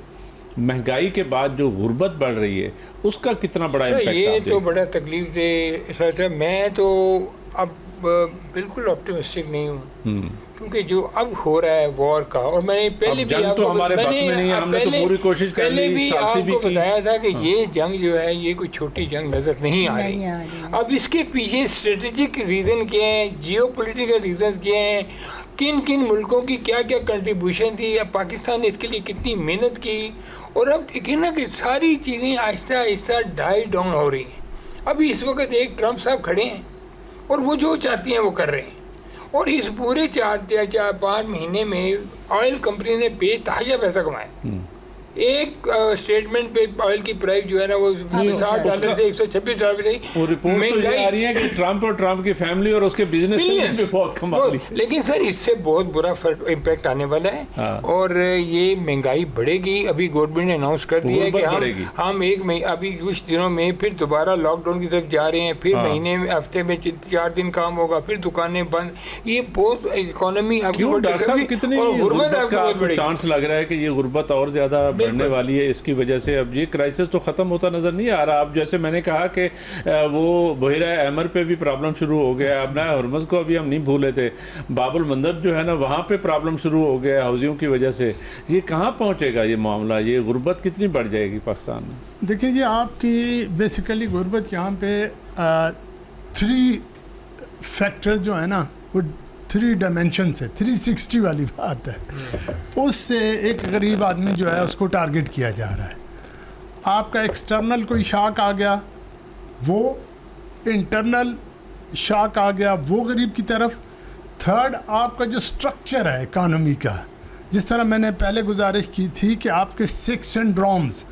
مہنگائی کے بعد جو غربت بڑھ رہی ہے اس کا کتنا بڑا امپیکٹ. یہ تو بڑا تکلیف دہ. میں تو اب بالکل آپٹیمسٹک نہیں ہوں کیونکہ جو اب ہو رہا ہے وار کا, اور میں نے پہلے بھی آپ کو بتایا تھا کہ یہ جنگ جو ہے یہ کوئی چھوٹی جنگ نظر نہیں آ رہی. اب اس کے پیچھے اسٹریٹجک ریزن کیا ہیں, جیو پولیٹیکل ریزنز کیا ہیں, کن کن ملکوں کی کیا کیا کنٹریبیوشن تھی, اب پاکستان نے اس کے لیے کتنی محنت کی. اور اب دیکھیں نا کہ ساری چیزیں آہستہ آہستہ ڈائی ڈاؤن ہو رہی ہیں. ابھی اس وقت ایک ٹرمپ صاحب کھڑے ہیں اور وہ جو چاہتی ہیں وہ کر رہے ہیں, اور اس پورے 4-5 مہینے میں آئل کمپنی نے بے تحاشا پیسہ کمایا. ایک اسٹیٹمنٹ پہ آئل کی پرائز جو ہے نا وہ $60 سے $126 پہ. وہ رپورٹس تو یہ آ رہی ہیں کہ ٹرمپ اور ٹرمپ کی فیملی اور اس کے بزنس بھی بہت کما لی. لیکن سر اس سے بہت برا امپیکٹ آنے والا ہے, اور یہ مہنگائی بڑھے گی. ابھی گورنمنٹ نے اناؤنس کر دیا ہے کہ ہم ابھی کچھ دنوں میں پھر دوبارہ لاک ڈاؤن کی طرف جا رہے ہیں. پھر مہینے میں ہفتے میں 4 دن کام ہوگا, پھر دکانیں بند. یہ بہت اکانومی آپ کی کتنی چانس لگ رہا ہے کہ یہ غربت اور زیادہ بڑھنے والی ہے اس کی وجہ سے. اب یہ کرائسس تو ختم ہوتا نظر نہیں آ رہا. اب جیسے میں نے کہا کہ وہ بحیرہ احمر پہ بھی پرابلم شروع ہو گیا, اب نہ ہرمز کو ابھی ہم نہیں بھولے تھے, باب المندب جو ہے نا وہاں پہ پرابلم شروع ہو گیا حوثیوں کی وجہ سے. یہ کہاں پہنچے گا یہ معاملہ؟ یہ غربت کتنی بڑھ جائے گی پاکستان میں؟ دیکھیں جی, آپ کی بیسیکلی غربت یہاں پہ 3 فیکٹر جو ہے نا وہ 3 ڈائمینشن سے 360 والی بات ہے. اس سے ایک غریب آدمی جو ہے اس کو ٹارگٹ کیا جا رہا ہے. آپ کا ایکسٹرنل کوئی شاک آ گیا, وہ انٹرنل شاک آ گیا, وہ غریب کی طرف. تھرڈ, آپ کا جو سٹرکچر ہے اکانومی کا, جس طرح میں نے پہلے گزارش کی تھی کہ آپ کے 6 سنڈرومز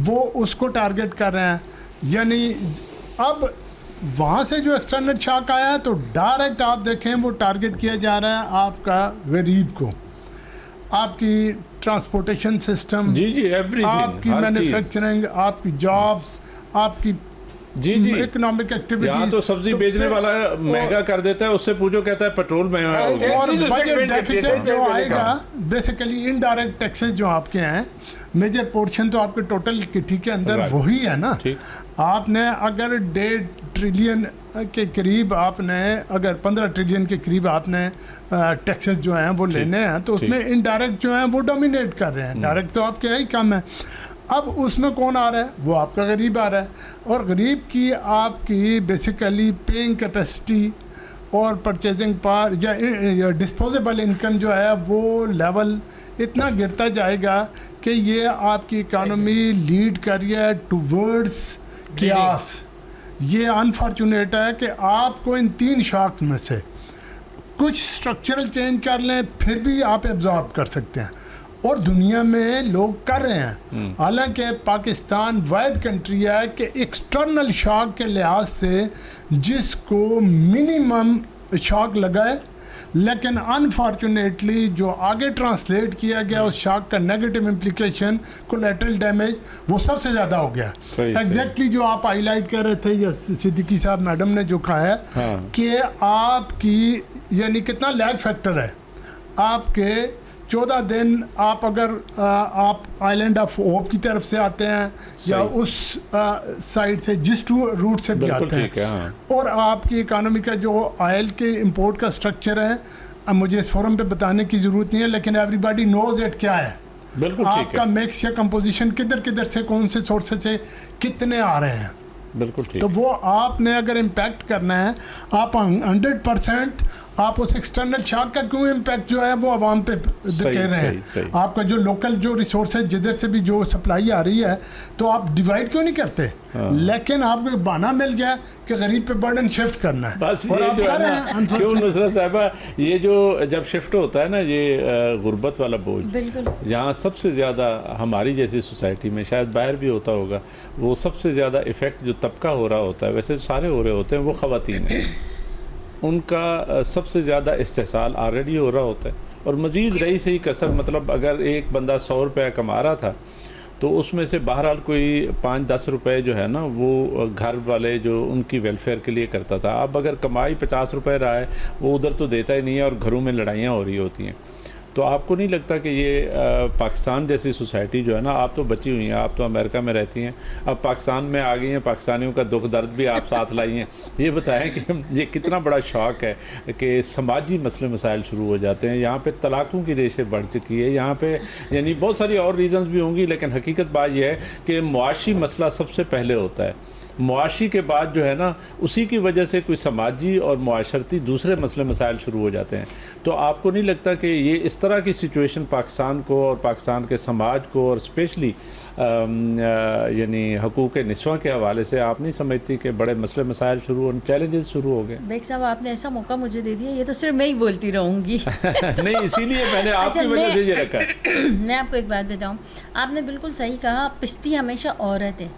وہ اس کو ٹارگٹ کر رہے ہیں. یعنی اب وہاں سے جو ایکسٹرنل شاک آیا ہے تو ڈائریکٹ آپ دیکھیں وہ ٹارگٹ کیا جا رہا ہے آپ کا غریب کو. آپ کی ٹرانسپورٹیشن سسٹم, آپ کی مینوفیکچرنگ, آپ کی جابس, آپ کی اکنامک ایکٹیویٹیز. یہاں تو سبزی بیچنے والا مہنگا کر دیتا ہے, اس سے پوچھو کہتا ہے پیٹرول مہنگا ہو گیا. اور بجٹ ڈیفیسٹ جو آئے گا, بیسیکلی انڈائریکٹ ٹیکسز جو آپ کے ہیں, میجر پورشن تو آپ کے ٹوٹل کٹی کے اندر وہی ہے نا. آپ نے اگر 1.5 ٹریلین کے قریب, آپ نے اگر 15 ٹریلین کے قریب آپ نے ٹیکسز جو ہیں وہ لینے ہیں, تو اس میں انڈائریکٹ جو ہیں وہ ڈومینیٹ کر رہے ہیں. ڈائریکٹ تو آپ کے ہی کم ہے. اب اس میں کون آ رہا ہے؟ وہ آپ کا غریب آ رہا ہے. اور غریب کی آپ کی بیسیکلی پیئنگ کیپیسٹی اور پرچیزنگ پاور یا ڈسپوزیبل انکم جو ہے وہ لیول اتنا گرتا جائے گا کہ یہ آپ کی اکانومی لیڈ کر رہی ہے ٹوورڈز کیاس. یہ انفارچونیٹ ہے کہ آپ کو ان 3 شاک میں سے کچھ سٹرکچرل چینج کر لیں پھر بھی آپ ایبزارب کر سکتے ہیں, اور دنیا میں لوگ کر رہے ہیں. حالانکہ پاکستان واحد کنٹری ہے کہ ایکسٹرنل شاک کے لحاظ سے جس کو منیمم شاک لگا ہے, لیکن انفارچونیٹلی جو آگے ٹرانسلیٹ کیا گیا اس شاک کا نیگیٹو امپلیکیشن کولیٹرل ڈیمیج وہ سب سے زیادہ ہو گیا. ایگزیکٹلی جو آپ ہائی لائٹ کر رہے تھے, یا صدیقی صاحب میڈم نے جو کہا ہے کہ آپ کی یعنی کتنا لیگ فیکٹر ہے آپ کے 14 دن. آپ اگر آپ آئلینڈ آف ہوپ کی طرف سے آتے ہیں یا اس سائڈ سے جس روٹ سے بھی آتے ہیں, اور آپ کی اکانومی کا جو آئل کے امپورٹ کا سٹرکچر ہے, اب مجھے اس فورم پہ بتانے کی ضرورت نہیں ہے, لیکن ایوری باڈی نوز اٹ کیا ہے. آپ کا میکس یا کمپوزیشن کدھر سے کون سے سورسز سے کتنے آ رہے ہیں. بالکل ٹھیک. تو وہ آپ نے اگر امپیکٹ کرنا ہے, آپ 100% آپ اس ایکسٹرنل شاک کا کیوں امپیکٹ جو ہے وہ عوام پہ کہہ رہے ہیں. آپ کا جو لوکل جو ریسورسز جدھر سے بھی جو سپلائی آ رہی ہے تو آپ ڈیوائڈ کیوں نہیں کرتے؟ لیکن آپ کو بہانہ مل گیا کہ غریب پہ برڈن شفٹ کرنا ہے. بس یہ جو ہے نا, کیوں نصرت صاحبہ, یہ جو جب شفٹ ہوتا ہے نا یہ غربت والا بوجھ, بالکل یہاں سب سے زیادہ ہماری جیسی سوسائٹی میں, شاید باہر بھی ہوتا ہوگا, وہ سب سے زیادہ افیکٹ جو طبقہ ہو رہا ہوتا ہے, ویسے سارے ہو رہے ہوتے ہیں, وہ خواتین ہیں. ان کا سب سے زیادہ استحصال آلریڈی ہو رہا ہوتا ہے, اور مزید رہی صحیح کسر. مطلب اگر ایک بندہ 100 روپے کما رہا تھا تو اس میں سے بہرحال کوئی 5-10 روپے جو ہے نا وہ گھر والے جو ان کی ویلفیئر کے لیے کرتا تھا. اب اگر کمائی 50 روپے رہا ہے, وہ ادھر تو دیتا ہی نہیں ہے, اور گھروں میں لڑائیاں ہو رہی ہوتی ہیں. تو آپ کو نہیں لگتا کہ یہ پاکستان جیسی سوسائٹی جو ہے نا, آپ تو بچی ہوئی ہیں, آپ تو امریکہ میں رہتی ہیں, اب پاکستان میں آ گئی ہیں, پاکستانیوں کا دکھ درد بھی آپ ساتھ لائی ہیں. یہ بتائیں کہ یہ کتنا بڑا شوق ہے کہ سماجی مسئلے مسائل شروع ہو جاتے ہیں. یہاں پہ طلاقوں کی ریشیں بڑھ چکی ہے یہاں پہ, یعنی بہت ساری اور ریزنز بھی ہوں گی, لیکن حقیقت بات یہ ہے کہ معاشی مسئلہ سب سے پہلے ہوتا ہے. معاشی کے بعد جو ہے نا, اسی کی وجہ سے کوئی سماجی اور معاشرتی دوسرے مسئلے مسائل شروع ہو جاتے ہیں. تو آپ کو نہیں لگتا کہ یہ اس طرح کی سچویشن پاکستان کو اور پاکستان کے سماج کو, اور اسپیشلی یعنی حقوق نسواں کے حوالے سے, آپ نہیں سمجھتی کہ بڑے مسئلے مسائل شروع اور چیلنجز شروع ہو گئے؟ بیگ صاحب آپ نے ایسا موقع مجھے دے دیا, یہ تو صرف میں ہی بولتی رہوں گی. نہیں, اسی لیے میں نے آپ کی وجہ سے یہ رکھا. میں آپ کو ایک بات بتاؤں, آپ نے بالکل صحیح کہا, پستی ہمیشہ عورت ہے.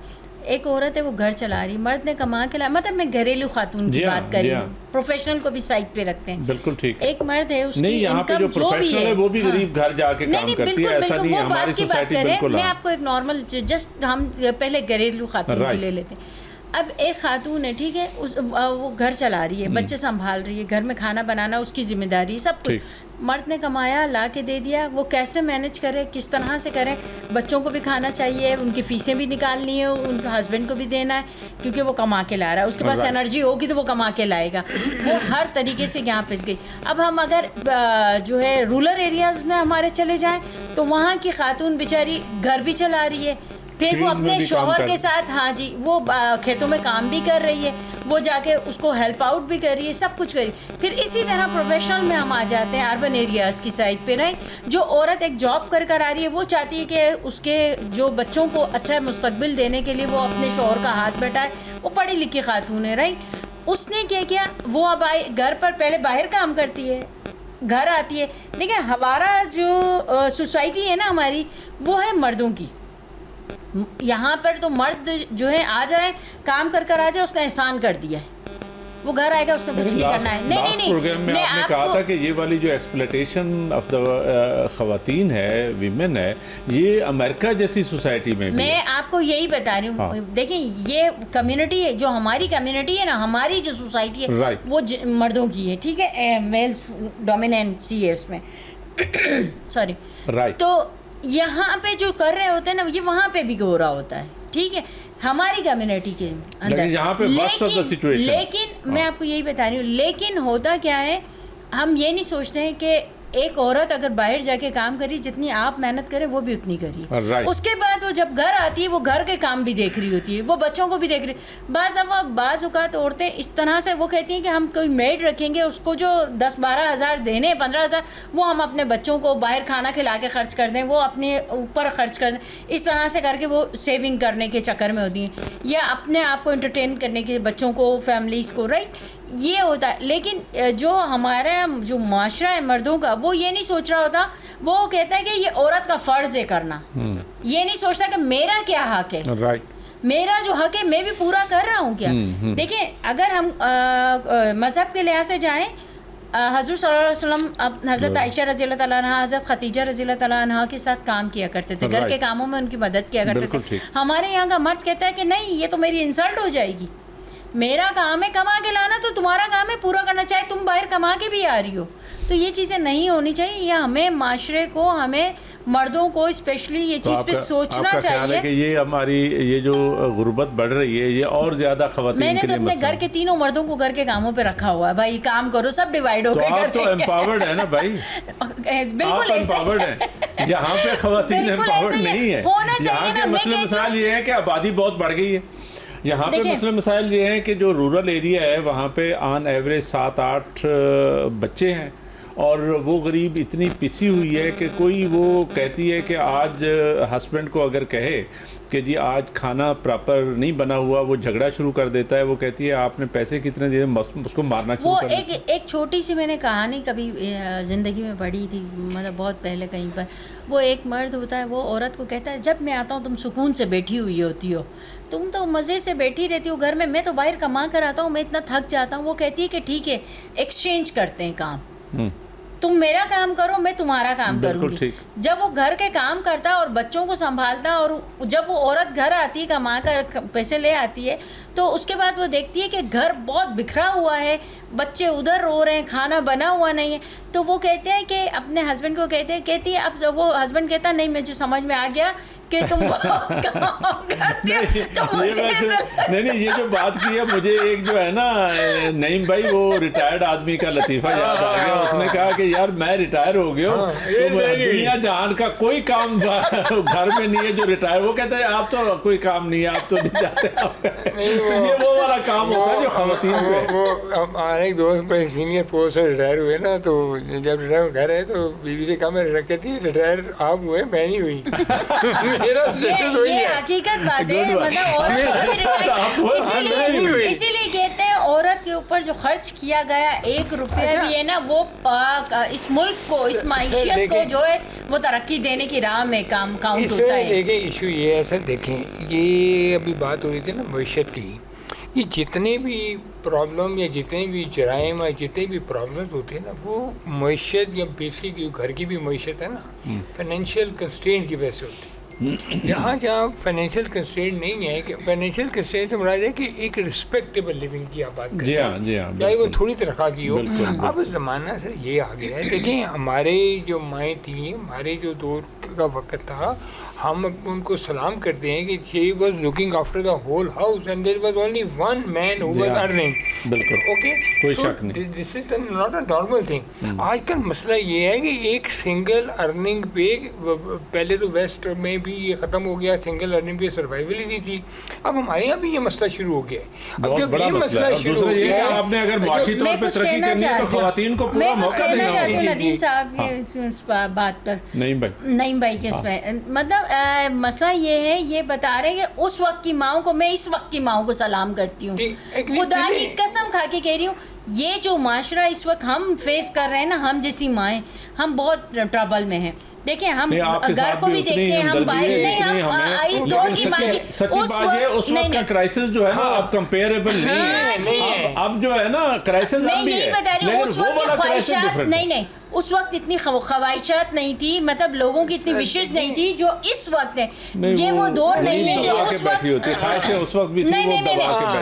ایک عورت ہے وہ گھر چلا رہی, مرد نے کما کے لایا, مطلب میں گھریلو خاتون کی بات کر رہی ہوں, پروفیشنل کو بھی سائڈ پہ رکھتے ہیں. بالکل ٹھیک. ایک مرد ہے, اس کی انکم جو بھی ہے وہ بھی غریب گھر جا کے کام کرتی ہے, ایسا نہیں ہے ہماری سوسائٹی. بالکل میں آپ کو ایک نارمل, جسٹ ہم پہلے گھریلو خاتون کو لے لیتے ہیں. اب ایک خاتون ہے ٹھیک ہے, وہ گھر چلا رہی ہے, بچے سنبھال رہی ہے, گھر میں کھانا بنانا اس کی ذمہ داری, سب کچھ مرد نے کمایا لا کے دے دیا, وہ کیسے مینیج کرے, کس طرح سے کریں, بچوں کو بھی کھانا چاہیے, ان کی فیسیں بھی نکالنی ہے, ان کے ہسبینڈ کو بھی دینا ہے کیونکہ وہ کما کے لا رہا ہے, اس کے پاس انرجی ہوگی تو وہ کما کے لائے گا, وہ ہر طریقے سے یہاں پھنس گئی. اب ہم اگر جو ہے رورل ایریاز میں ہمارے چلے جائیں تو وہاں کی خاتون بیچاری گھر بھی چلا رہی ہے, پھر وہ اپنے شوہر کے ساتھ, ہاں جی, وہ کھیتوں میں کام بھی کر رہی ہے, وہ جا کے اس کو ہیلپ آؤٹ بھی کر رہی ہے, سب کچھ کر رہی ہے. پھر اسی طرح پروفیشنل میں ہم آ جاتے ہیں اربن ایریاز کی سائڈ پہ, رائٹ, جو عورت ایک جاب کر آ رہی ہے, وہ چاہتی ہے کہ اس کے جو بچوں کو اچھا مستقبل دینے کے لیے وہ اپنے شوہر کا ہاتھ بٹائے, وہ پڑھی لکھی خاتون ہے, رائٹ. اس نے کیا کیا, وہ اب گھر پر پہلے باہر کام کرتی ہے, گھر آتی ہے. دیکھیں ہمارا جو سوسائٹی ہے نا ہماری, وہ ہے مردوں کی. یہاں پر تو مرد جو ہے آ جائے, کام کر آ جائے, اس کا احسان کر دیا ہے, وہ گھر آئے گا, اس نے کچھ نہیں کرنا ہے. نہیں پروگرام میں آپ نے کہا تھا کہ یہ والی جو ایکسپلوٹیشن آف دا خواتین ہے, ویمن ہے, یہ امریکہ جیسی سوسائٹی میں بھی میں آپ کو یہی بتا رہی ہوں. دیکھیں یہ کمیونٹی ہے, جو ہماری کمیونٹی ہے نا, ہماری جو سوسائٹی ہے وہ مردوں کی ہے, ٹھیک ہے, میلز ڈومیننسی ہے اس میں, سوری, رائٹ. تو یہاں پہ جو کر رہے ہوتے ہیں نا, یہ وہاں پہ بھی ہو رہا ہوتا ہے, ٹھیک ہے, ہماری کمیونٹی کے اندر. لیکن میں آپ کو یہی بتا رہی ہوں, لیکن ہوتا کیا ہے, ہم یہ نہیں سوچتے ہیں کہ ایک عورت اگر باہر جا کے کام کری, جتنی آپ محنت کریں وہ بھی اتنی کریے. اس کے بعد وہ جب گھر آتی ہے, وہ گھر کے کام بھی دیکھ رہی ہوتی ہے, وہ بچوں کو بھی دیکھ رہی. بعض اوقات عورتیں اس طرح سے وہ کہتی ہیں کہ ہم کوئی میڈ رکھیں گے, اس کو جو 10-12 ہزار دینے, 15 ہزار, وہ ہم اپنے بچوں کو باہر کھانا کھلا کے خرچ کر دیں, وہ اپنے اوپر خرچ کر دیں. اس طرح سے کر کے وہ سیونگ کرنے کے چکر میں ہوتی ہیں, یا اپنے آپ کو انٹرٹین کرنے کے, بچوں کو, فیملیز کو, رائٹ, یہ ہوتا ہے. لیکن جو ہمارا جو معاشرہ ہے مردوں کا, وہ یہ نہیں سوچ رہا ہوتا, وہ کہتا ہے کہ یہ عورت کا فرض ہے کرنا, یہ نہیں سوچتا کہ میرا کیا حق ہے, میرا جو حق ہے میں بھی پورا کر رہا ہوں کیا. دیکھیں اگر ہم مذہب کے لحاظ سے جائیں, حضور صلی اللہ علیہ وسلم حضرت عائشہ رضی اللہ تعالیٰ عنہ, حضرت خدیجہ رضی اللہ تعالیٰ عنہ کے ساتھ کام کیا کرتے تھے, گھر کے کاموں میں ان کی مدد کیا کرتے تھے. ہمارے یہاں کا مرد کہتا ہے کہ نہیں, یہ تو میری انسلٹ ہو جائے گی, میرا کام ہے کما کے لانا, تو تمہارا کام ہے پورا کرنا, چاہے تم باہر کما کے بھی آ رہی ہو. تو یہ چیزیں نہیں ہونی چاہیے. یہ ہمیں معاشرے کو, ہمیں مردوں کو اسپیشلی یہ چیز پہ سوچنا چاہیے کہ یہ ہماری یہ جو غربت بڑھ رہی ہے, یہ اور زیادہ خواتین کے لیے. میں نے تو اپنے گھر کے تینوں مردوں کو گھر کے کاموں پہ رکھا ہوا ہے, بھائی کام کرو, سب ڈیوائڈ ہو گئے. تو امپاورڈ ہے نا بھائی, بالکل امپاورڈ ہے. یہاں پہ خواتین امپاورڈ نہیں ہے. یہاں کے مسئلہ مسائل یہ ہے کہ آبادی بہت بڑھ گئی ہے. یہاں پہ مسئلہ مسائل یہ ہیں کہ جو رورل ایریا ہے وہاں پہ آن ایوریج 7-8 بچے ہیں, اور وہ غریب اتنی پسی ہوئی ہے کہ کوئی وہ کہتی ہے کہ آج ہسبینڈ کو اگر کہے کہ جی آج کھانا پراپر نہیں بنا ہوا, وہ جھگڑا شروع کر دیتا ہے. وہ کہتی ہے آپ نے پیسے کتنے دیے, اس کو مارنا شروع کر دیتا ہے. وہ ایک چھوٹی سی میں نے کہانی کبھی زندگی میں پڑھی تھی, مطلب بہت پہلے کہیں پر. وہ ایک مرد ہوتا ہے, وہ عورت کو کہتا ہے جب میں آتا ہوں تم سکون سے بیٹھی ہوئی ہوتی ہو, تم تو مزے سے بیٹھی رہتی ہو گھر میں تو باہر کما کر آتا ہوں, میں اتنا تھک جاتا ہوں. وہ کہتی ہے کہ ٹھیک ہے ایکسچینج کرتے ہیں کام, تم میرا کام کرو, میں تمہارا کام کروں گی. جب وہ گھر کے کام کرتا اور بچوں کو سنبھالتا, اور جب وہ عورت گھر آتی ہے کما کر پیسے لے آتی ہے, تو اس کے بعد وہ دیکھتی ہے کہ گھر بہت بکھرا ہوا ہے, بچے ادھر رو رہے ہیں, کھانا بنا ہوا نہیں ہے. تو وہ کہتے ہیں کہ اپنے ہسبینڈ کو کہتی ہے, اب وہ ہسبینڈ کہتا نہیں, مجھے سمجھ میں آ گیا کہ تم کام کرتی ہو. نہیں, یہ جو بات کی ہے, مجھے ایک جو ہے نا نعیم بھائی, وہ ریٹائرڈ آدمی کا لطیفہ یاد آ گیا. اس نے کہا کہ یار میں ریٹائر ہو گیا ہوں, دنیا جہان کا کوئی کام گھر میں نہیں ہے جو ریٹائر. وہ کہتے ہیں آپ تو کوئی کام نہیں ہے, آپ تو نہیں جاتے. یہ وہ والا کام ہوتا ہے جو خواتین پہ. وہ ہمارے ایک دوست بڑے سینئر پوسٹ سے ریٹائر ہوئے نا, تو جب ریٹائر گھر ہے تو بیوی سے کہا کہتی ہے ریٹائر آپ ہوئے, میں نہیں ہوئی. یہ حقیقت بات ہے, مطلب اسی لیے کہتے ہیں عورت کے اوپر جو خرچ کیا گیا 1 روپیہ بھی ہے نا, وہ اس ملک کو, اس معیشت کو جو ہے وہ ترقی دینے کی راہ میں کاؤنٹ ہوتا ہے. دیکھیں ایشو یہ ایسا, دیکھیں یہ ابھی بات ہو رہی تھی نا معیشت کی, یہ جتنے بھی پرابلم یا جتنے بھی جرائم یا جتنے بھی پرابلمس ہوتے ہیں نا, وہ معیشت یا بیسک گھر کی بھی معیشت ہے نا, فائنینشیل کنسٹرین کی وجہ سے ہوتی ہے. جہاں جہاں فائنینشیل کنسٹرینٹ نہیں ہے, کہ فائنینشیل کنسٹرینٹ سے مراد ہے کہ ایک رسپیکٹیبل لیونگ کی آپ بات کریں, جی ہاں جی ہاں, چاہے وہ تھوڑی تنخواہ کی ہو. اب زمانہ سر یہ آ گیا ہے, دیکھیں ہمارے جو مائیں تھیں, ہمارے جو دور کا وقت تھا, ہم ان کو سلام کرتے ہیں کہ she was looking after the whole house and there was only one man who was earning. بالکل, اوکے, کوئی شک نہیں. This is not a normal thing. آج کل مسئلہ یہ ہے کہ ایک سنگل ارننگ پہ, پہلے تو ویسٹ میں بھی یہ ختم ہو گیا, سنگل ارننگ پہ سروائیول ہی نہیں تھی. اب ہمارے یہاں بھی یہ مسئلہ شروع ہو گیا ہے. اب جب یہ مسئلہ شروع ہو گیا ہے, آپ نے اگر معاشی طور پہ ترقی کرنی ہے تو خواتین کو پورا موقع دینا. میں کچھ کہنا چاہتی ہوں ندیم صاحب کی اس بات پر, نعیم بھائی کے اس پہ, مطلب مسئلہ یہ ہے, یہ بتا رہے ہیں کہ اس وقت کی ماؤں کو میں اس وقت کی ماؤں کو سلام کرتی ہوں. خدا کی قسم کھا کے کہہ رہی ہوں, یہ جو معاشرہ اس وقت ہم فیس کر رہے ہیں نا, ہم جیسی مائیں, ہم بہت ٹربل میں ہیں. دیکھیں ہم گھر کو بھی دیکھتے ہیں, ہم باہر نہیں, ہم اس دور کی ماں کی, سچی بات یہ اس وقت کا کرائسس جو ہے نا اب کمپیریبل نہیں ہے. اب جو ہے نا کرائسس اب بھی ہے, لیکن وہ والا کرائسس ڈیفرنٹ. نہیں, اس وقت اتنی خواہشات نہیں تھی, مطلب لوگوں کی اتنی وشز نہیں تھی جو اس وقت ہے. یہ وہ دور نہیں ہے جو اس وقت خواہشیں اس وقت بھی تھی. نہیں,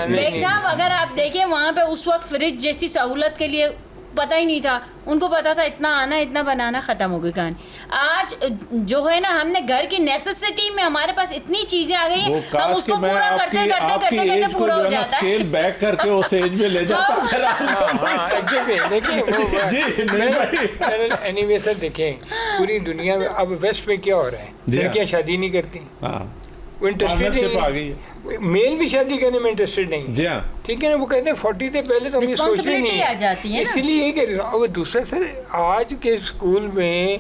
بیگ صاحب اگر آپ دیکھیں وہاں پہ اس وقت فریج جیسی سہولت کے لیے پتہ ہی نہیں تھا, ان کو پتا تھا اتنا آنا اتنا بنانا, ختم ہو گئی کہانی. آج جو ہے نا, ہم نے گھر کی نیسیسٹی میں ہمارے پاس اتنی چیزیں آ گئی ہیں, ہم اس کو پورا کرتے کرتے پورا ہو جاتا ہے. اسکیل بیک کر کے اس ایج میں لے جاتا ہے. اینی وے سر دیکھیں پوری دنیا میں اب ویسٹ میں کیا ہو رہا ہے, لڑکیاں شادی نہیں کرتی, وہ انٹرسٹیڈ آ گئی ہے, میل بھی شادی کرنے میں انٹرسٹیڈ نہیں. جی ہاں, ٹھیک ہے نا, وہ کہتے ہیں 40 سے پہلے تو ہم یہ سوچتے نہیں, اس لیے یہ کہ. اور دوسرا سر, آج کے اسکول میں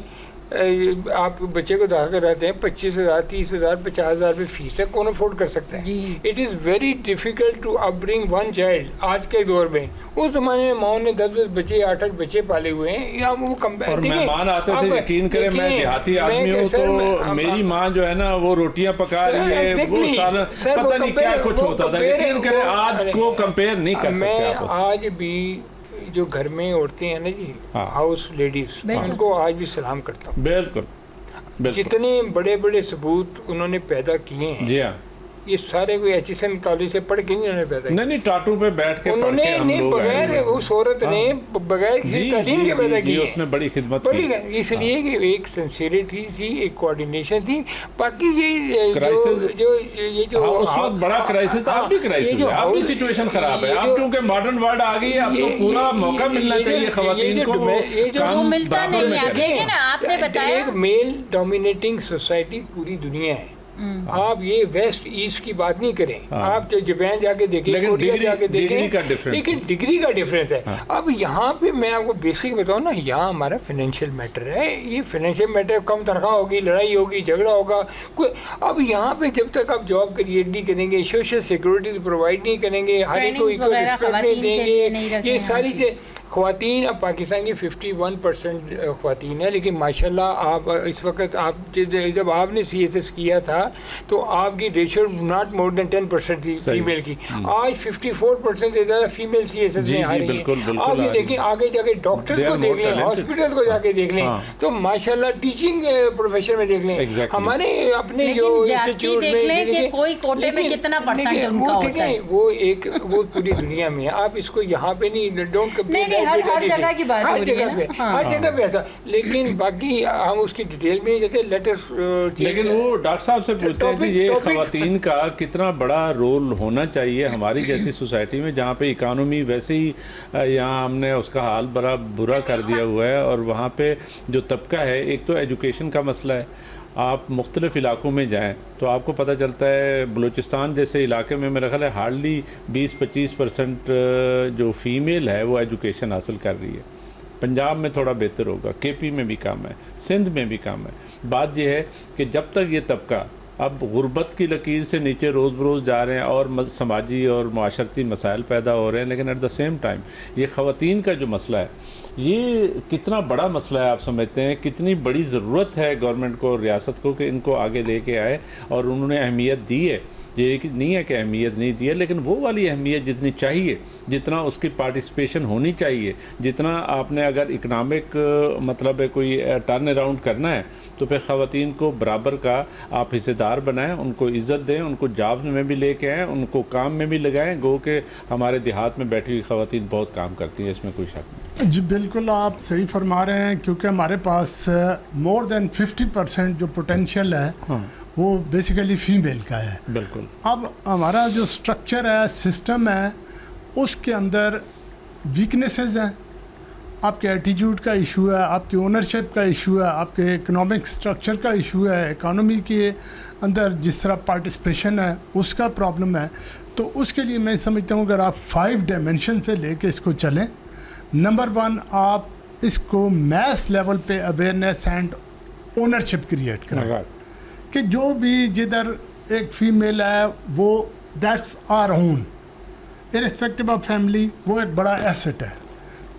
آپ بچے کو داخل کراتے ہیں 25,000 30,000 50,000 روپے فیس ہے, کون افورڈ کر سکتا ہے. It is very difficult to up bring one child آج کے دور میں. اس زمانے میں ماؤں نے 10 بچے 8 بچے پالے ہوئے ہیں, یا وہ مہمان آتے تھے. یقین کریں میں دیہاتی آدمی ہوں تو میری ماں جو ہے نا وہ روٹیاں پکا رہی ہے, وہ سارا پتہ نہیں کیا کچھ ہوتا تھا. یقین کریں آج کو کمپیئر نہیں کر سکتے آپ. آج بھی جو گھر میں عورتیں ہیں نا جی, ہاؤس لیڈیز, ان کو آج بھی سلام کرتا ہوں. بالکل, جتنے بڑے بڑے ثبوت انہوں نے پیدا کیے ہیں, جی ہاں, یہ سارے کوئی ایچ ایس این کالج سے پڑھ کے نہیں انہوں نے پیدا کیا. نہیں, ٹاٹو پہ بیٹھ کے انہوں نے نہیں, بغیر اس عورت نے بغیر کسی تعلیم کے پیدا کی, اس نے بڑی خدمت کی. اس لیے کہ ایک سنسیریٹی تھی, ایک کوآرڈینیشن تھی. باقی یہ جو اس وقت بڑا کرائسس تھا, اب بھی کرائسس ہے, اب بھی سچویشن خراب ہے. اب کیونکہ ماڈرن ورلڈ آ گئی ہے, اب تو پورا موقع ملنا چاہیے خواتین کو. جو ملتا نہیں ہے, دیکھیں نا آپ نے بتایا ایک میل ڈومینیٹنگ سوسائٹی پوری دنیا ہے. آپ یہ ویسٹ ایسٹ کی بات نہیں کریں, آپ جاپان جا کے دیکھیں, کوریا جا کے دیکھیں, لیکن ڈگری کا ڈفرینس ہے. اب یہاں پہ میں آپ کو بیسک بتاؤں نا, یہاں ہمارا فائنینشیل میٹر ہے. یہ فائنینشیل میٹر, کم تنخواہ ہوگی, لڑائی ہوگی, جھگڑا ہوگا. اب یہاں پہ جب تک آپ جاب کریٹ نہیں کریں گے, سوشل سیکورٹیز پرووائڈ نہیں کریں گے, ہر ایک کو رسپیکٹ نہیں دیں گے, یہ ساری چیزیں. خواتین اب پاکستان کی 51% خواتین ہے, لیکن ماشاءاللہ آپ اس وقت آپ جب آپ نے سی ایس ایس کیا تھا تو آپ کی ریشو ناٹ مور دین 10% تھی فیمیل کی. آج 54% سے زیادہ فیمیل سی ایس ایس میں آ رہی ہیں. آپ یہ دیکھیں, آگے جا کے ڈاکٹرز کو دیکھ لیں, ہاسپٹل کو جا کے دیکھ لیں, تو ماشاءاللہ ٹیچنگ پروفیشن میں دیکھ لیں, ہمارے اپنے جو انسٹیٹیوٹ میں کوئی کوٹے میں کتنا پرسنٹ ان کا ہوتا ہے, وہ پوری دنیا میں ہے. آپ اس کو یہاں پہ نہیں, ڈونٹ کمپیئر, ہر جگہ کی بات ہو رہی ہے, ہر جگہ پہ ایسا. لیکن باقی ہم اس کی ڈیٹیل میں نہیں جاتے. لیٹس, لیکن وہ ڈاکٹر صاحب سے پوچھتے ہیں کہ یہ خواتین کا کتنا بڑا رول ہونا چاہیے ہماری جیسی سوسائٹی میں, جہاں پہ اکانومی ویسے ہی یہاں ہم نے اس کا حال بڑا برا کر دیا ہوا ہے. اور وہاں پہ جو طبقہ ہے, ایک تو ایجوکیشن کا مسئلہ ہے. آپ مختلف علاقوں میں جائیں تو آپ کو پتہ چلتا ہے بلوچستان جیسے علاقے میں میرا خیال ہے ہارڈلی 20-25% جو فیمیل ہے وہ ایجوکیشن حاصل کر رہی ہے. پنجاب میں تھوڑا بہتر ہوگا, کے پی میں بھی کم ہے, سندھ میں بھی کم ہے. بات یہ ہے کہ جب تک یہ طبقہ اب غربت کی لکیر سے نیچے روز بروز جا رہے ہیں اور سماجی اور معاشرتی مسائل پیدا ہو رہے ہیں, لیکن ایٹ دا سیم ٹائم یہ خواتین کا جو مسئلہ ہے یہ کتنا بڑا مسئلہ ہے آپ سمجھتے ہیں, کتنی بڑی ضرورت ہے گورنمنٹ کو اور ریاست کو کہ ان کو آگے لے کے آئے, اور انہوں نے اہمیت دی ہے یہ نہیں ہے کہ اہمیت نہیں دی ہے, لیکن وہ والی اہمیت جتنی چاہیے, جتنا اس کی پارٹیسپیشن ہونی چاہیے, جتنا آپ نے اگر اکنامک مطلب ہے کوئی ٹرن اراؤنڈ کرنا ہے تو پھر خواتین کو برابر کا آپ حصے دار بنائیں, ان کو عزت دیں, ان کو جاب میں بھی لے کے آئیں, ان کو کام میں بھی لگائیں. گو کہ ہمارے دیہات میں بیٹھی ہوئی خواتین بہت کام کرتی ہیں, اس میں کوئی شک نہیں. جی بالکل آپ صحیح فرما رہے ہیں, کیونکہ ہمارے پاس مور دین 50% جو پوٹینشیل ہے وہ بیسیکلی فیمیل کا ہے. بالکل. اب ہمارا جو سٹرکچر ہے, سسٹم ہے, اس کے اندر ویکنیسز ہیں. آپ کے ایٹیٹیوڈ کا ایشو ہے, آپ کی اونرشپ کا ایشو ہے, آپ کے اکنامک سٹرکچر کا ایشو ہے, اکانومی کے اندر جس طرح پارٹیسپیشن ہے اس کا پرابلم ہے. تو اس کے لیے میں سمجھتا ہوں اگر آپ 5 ڈائمینشن پہ لے کے اس کو چلیں, نمبر 1 آپ اس کو میس لیول پہ اویئرنیس اینڈ اونرشپ کریٹ کریں کہ جو بھی جدھر ایک فیمیل ہے وہ that's our own irrespective of family, وہ ایک بڑا ایسٹ ہے.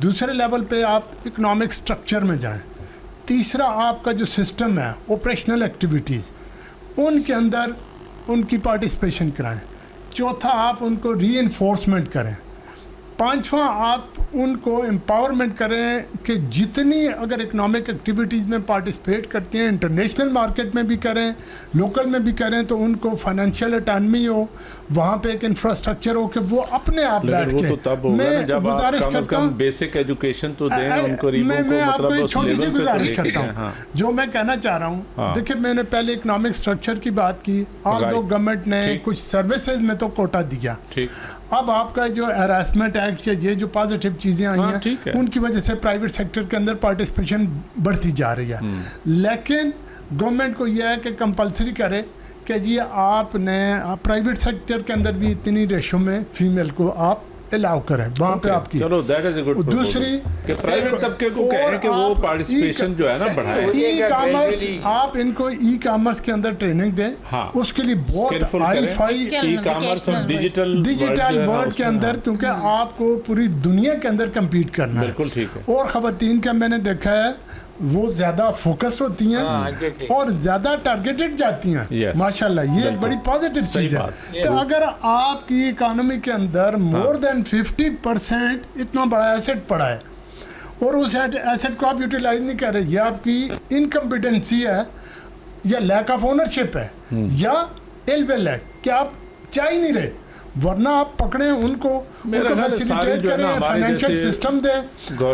دوسرے لیول پہ آپ اکنامک سٹرکچر میں جائیں. تیسرا آپ کا جو سسٹم ہے آپریشنل ایکٹیویٹیز, ان کے اندر ان کی پارٹیسپیشن کرائیں. چوتھا آپ ان کو ری انفورسمنٹ کریں. پانچواں آپ ان کو امپاورمنٹ کریں کہ جتنی اگر اکنامک ایکٹیویٹیز میں پارٹیسپیٹ کرتے ہیں, انٹرنیشنل مارکیٹ میں بھی کریں, لوکل میں بھی کریں, تو ان کو فائنینشیل اٹانمی ہو, وہاں پہ ایک انفراسٹرکچر ہو کہ وہ اپنے آپ بیٹھ کے. میں گزارش کرتا ہوں بیسک ایجوکیشن تو دیں ان کو. میں آپ کو ایک چھوٹی سی گزارش کرتا ہوں جو میں کہنا چاہ رہا ہوں. دیکھیں میں نے پہلے اکنامک سٹرکچر کی بات کی, آل دو گورنمنٹ نے کچھ سروسز میں تو کوٹا دیا. اب آپ کا جو ہراسمنٹ ایکٹ یا یہ جو پازیٹیو چیزیں آئی ہیں ان کی وجہ سے پرائیویٹ سیکٹر کے اندر پارٹیسپیشن بڑھتی جا رہی ہے. لیکن گورنمنٹ کو یہ ہے کہ کمپلسری کرے کہ جی آپ نے پرائیویٹ سیکٹر کے اندر بھی اتنی ریشو میں فیمیل کو آپ الاؤ کریں, وہاں پہ آپ کی. دوسری پرائیویٹ طبقے کو کہیں کہ وہ پارٹیسپیشن جو ہے نا بڑھائیں. ای کامرس, آپ ان کو ای کامرس کے اندر ٹریننگ دیں, اس کے لیے بہت ہائی فائی ای کامرس اور ڈیجیٹل ورلڈ کے اندر, کیونکہ آپ کو پوری دنیا کے اندر کمپیٹ کرنا ہے. بالکل ٹھیک ہے. اور خواتین کا میں نے دیکھا ہے وہ زیادہ فوکس ہوتی ہیں اور زیادہ ٹارگیٹڈ جاتی ہیں. ماشاءاللہ یہ ایک بڑی پازیٹیو چیز ہے. تو اگر آپ کی اکانومی کے اندر مور دین 50% اتنا بڑا ایسٹ پڑا ہے اور اس ایسٹ کو آپ یوٹیلائز نہیں کر رہے, یہ آپ کی انکمپیٹنسی ہے یا لیک آف اونرشپ ہے یا ایل ویل ہے کہ آپ چاہ ہی نہیں رہے, ورنہ آپ پکڑیں ان کو فیسیلیٹیٹ کریں, فائنینشیل سسٹم دیں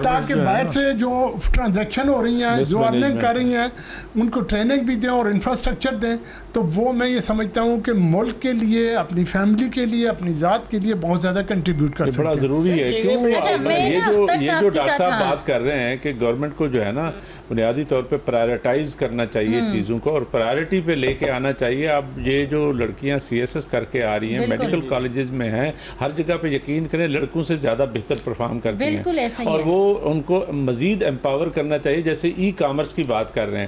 تاکہ باہر سے جو ٹرانزیکشن ہو رہی ہیں, جو ارننگ کر رہی ہیں, ان کو ٹریننگ بھی دیں اور انفراسٹرکچر دیں. تو وہ میں یہ سمجھتا ہوں کہ ملک کے لیے, اپنی فیملی کے لیے, اپنی ذات کے لیے بہت زیادہ کنٹریبیوٹ کر سکتے ہیں. بڑا ضروری ہے کیوں یہ جو ڈاکٹر صاحب بات کر رہے ہیں کہ گورنمنٹ کو جو ہے نا بنیادی طور پہ پرائرٹائز کرنا چاہیے چیزوں کو اور پرائرٹی پہ لے کے آنا چاہیے. اب یہ جو لڑکیاں CSS کر کے آ رہی ہیں, میڈیکل کالجز میں ہیں, ہر جگہ پہ یقین کریں لڑکوں سے زیادہ بہتر پرفارم کرتی ہیں, اور وہ ان کو مزید امپاور کرنا چاہیے. جیسے ای کامرس کی بات کر رہے ہیں,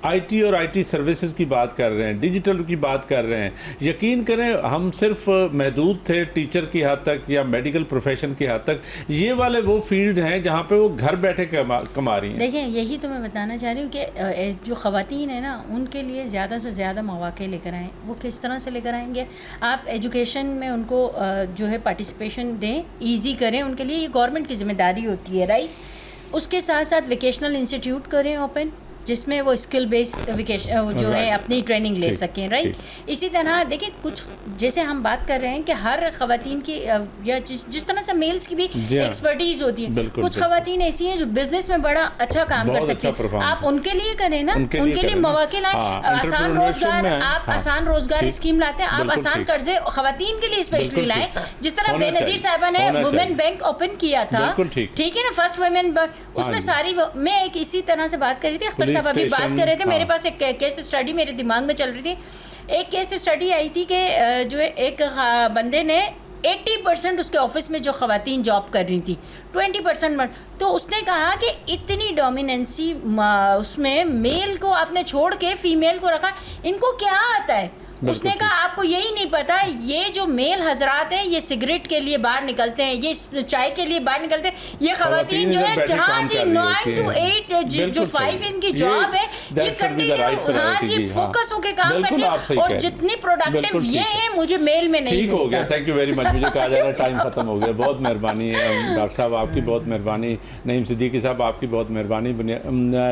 IT اور IT سروسز کی بات کر رہے ہیں, ڈیجیٹل کی بات کر رہے ہیں. یقین کریں ہم صرف محدود تھے ٹیچر کی حد تک یا میڈیکل پروفیشن کی حد تک, یہ والے وہ فیلڈ ہیں جہاں پہ وہ گھر بیٹھے کما رہی ہیں. دیکھیں یہی تو میں بتانا چاہ رہی ہوں کہ جو خواتین ہیں نا ان کے لیے زیادہ سے زیادہ مواقع لے کر آئیں. وہ کس طرح سے لے کر آئیں گے؟ آپ ایجوکیشن میں ان کو جو ہے پارٹیسپیشن دیں, ایزی کریں, ان کے لیے یہ گورنمنٹ کی ذمہ داری ہوتی ہے, رائٹ. اس کے ساتھ ساتھ ویکیشنل انسٹیٹیوٹ کریں اوپن, جس میں وہ اسکل بیس ویکیشن جو ہے اپنی ٹریننگ لے سکیں, رائٹ. اسی طرح دیکھیں کچھ جیسے ہم بات کر رہے ہیں کہ ہر خواتین کی یا جس طرح سے میلز کی بھی ایکسپرٹیز ہوتی ہے, کچھ خواتین ایسی ہیں جو بزنس میں بڑا اچھا کام کر سکتی ہیں, آپ ان کے لیے کریں نا, ان کے لیے مواقع لائیں. آسان روزگار, آپ آسان روزگار اسکیم لاتے ہیں, آپ آسان قرضے خواتین کے لیے اسپیشلی لائیں. جس طرح بے نظیر صاحبہ نے وومن بینک اوپن کیا تھا, ٹھیک ہے نا, فرسٹ وومن بینک, اس میں ساری, میں ایک اسی طرح سے بات کر رہی تھی, صاحب ابھی بات کر رہے تھے, میرے پاس ایک کیس اسٹڈی میرے دماغ میں چل رہی تھی. ایک کیس اسٹڈی آئی تھی کہ جو ایک بندے نے 80% اس کے آفس میں جو خواتین جاب کر رہی تھی, 20% مرد. تو اس نے کہا کہ اتنی ڈومیننسی اس میں میل کو آپ نے چھوڑ کے فیمیل کو رکھا, ان کو کیا آتا ہے, اس نے کہا آپ کو یہی نہیں پتا یہ جو میل حضرات ہیں یہ سگریٹ کے لیے باہر نکلتے ہیں, یہ چائے کے لیے باہر نکلتے ہیں, یہ خواتین جو ہے جہاں جی 9 to 8 جو 5 ان کی جاب ہے یہ کنٹینیو ہاں جی فوکس ہو کے کام کرتے ہیں, اور جتنی پروڈکٹیو یہ ہیں مجھے میل میں نہیں ٹھیک ہو گیا. Thank you very much. مجھے کہا جا رہا ہے ٹائم ختم ہو گیا. بہت مہربانی ہے ڈاکٹر صاحب, آپ کی بہت مہربانی. نعیم صدیقی صاحب آپ کی بہت مہربانی.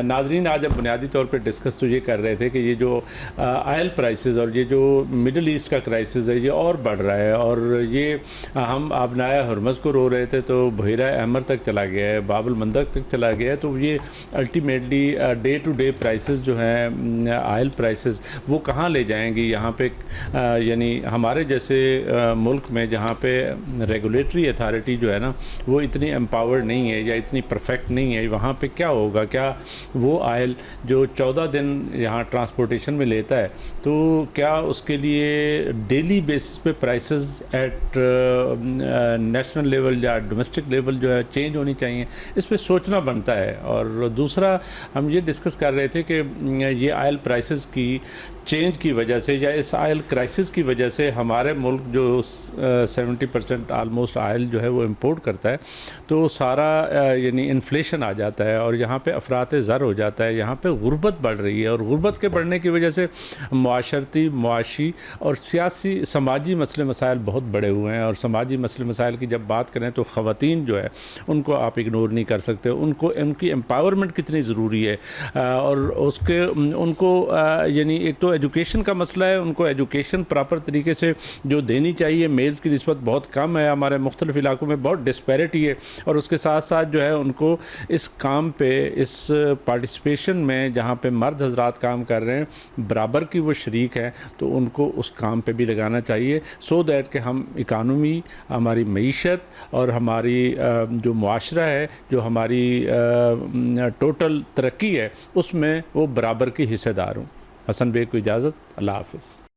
ناظرین آج اب بنیادی طور پہ ڈسکس تو یہ کر رہے تھے کہ یہ جو آئل پرائسز اور یہ جو مڈل ایسٹ کا کرائسس ہے یہ اور بڑھ رہا ہے, اور یہ ہم آبنائے ہرمز کو رو رہے تھے تو بحیرہ احمر تک چلا گیا ہے, باب المندب تک چلا گیا ہے. تو یہ ultimately day to day prices جو ہیں آئل پرائسز وہ کہاں لے جائیں گی. یہاں پہ یعنی ہمارے جیسے ملک میں جہاں پہ ریگولیٹری اتھارٹی جو ہے نا وہ اتنی امپاورڈ نہیں ہے یا اتنی پرفیکٹ نہیں ہے, وہاں پہ کیا ہوگا. کیا وہ آئل جو 14 دن یہاں ٹرانسپورٹیشن میں لیتا ہے تو کیا اس کے لیے ڈیلی بیسس پہ پرائسز ایٹ نیشنل لیول یا ڈومیسٹک لیول جو ہے چینج ہونی چاہیے. اس پہ سوچنا بنتا ہے. اور دوسرا ہم یہ ڈسکس کر رہے تھے کہ یہ آئل پرائسز کی چینج کی وجہ سے یا اس آئل کرائسس کی وجہ سے ہمارے ملک جو 70% آلموسٹ آئل جو ہے وہ امپورٹ کرتا ہے تو سارا یعنی انفلیشن آ جاتا ہے اور یہاں پہ افراط زر ہو جاتا ہے. یہاں پہ غربت بڑھ رہی ہے اور غربت کے بڑھنے کی وجہ سے معاشرتی, معاشی اور سیاسی سماجی مسئلے مسائل بہت بڑے ہوئے ہیں. اور سماجی مسئلے مسائل کی جب بات کریں تو خواتین جو ہے ان کو آپ اگنور نہیں کر سکتے. ان کی امپاورمنٹ کتنی ضروری ہے, اور ان کو یعنی ایک تو ایجوکیشن کا مسئلہ ہے, ان کو ایجوکیشن پراپر طریقے سے جو دینی چاہیے میلز کی نسبت بہت کم ہے. ہمارے مختلف علاقوں میں بہت ڈسپیرٹی ہے, اور اس کے ساتھ ساتھ جو ہے ان کو اس کام پہ اس پارٹیسپیشن میں جہاں پہ مرد حضرات کام کر رہے ہیں برابر کی وہ شریک ہیں تو ان کو اس کام پہ بھی لگانا چاہیے, سو دیٹ کہ ہم اکانومی, ہماری معیشت اور ہماری جو معاشرہ ہے, جو ہماری ٹوٹل ترقی ہے اس میں وہ برابر کی حصے دار ہوں. حسن بیگ کو اجازت. اللہ حافظ.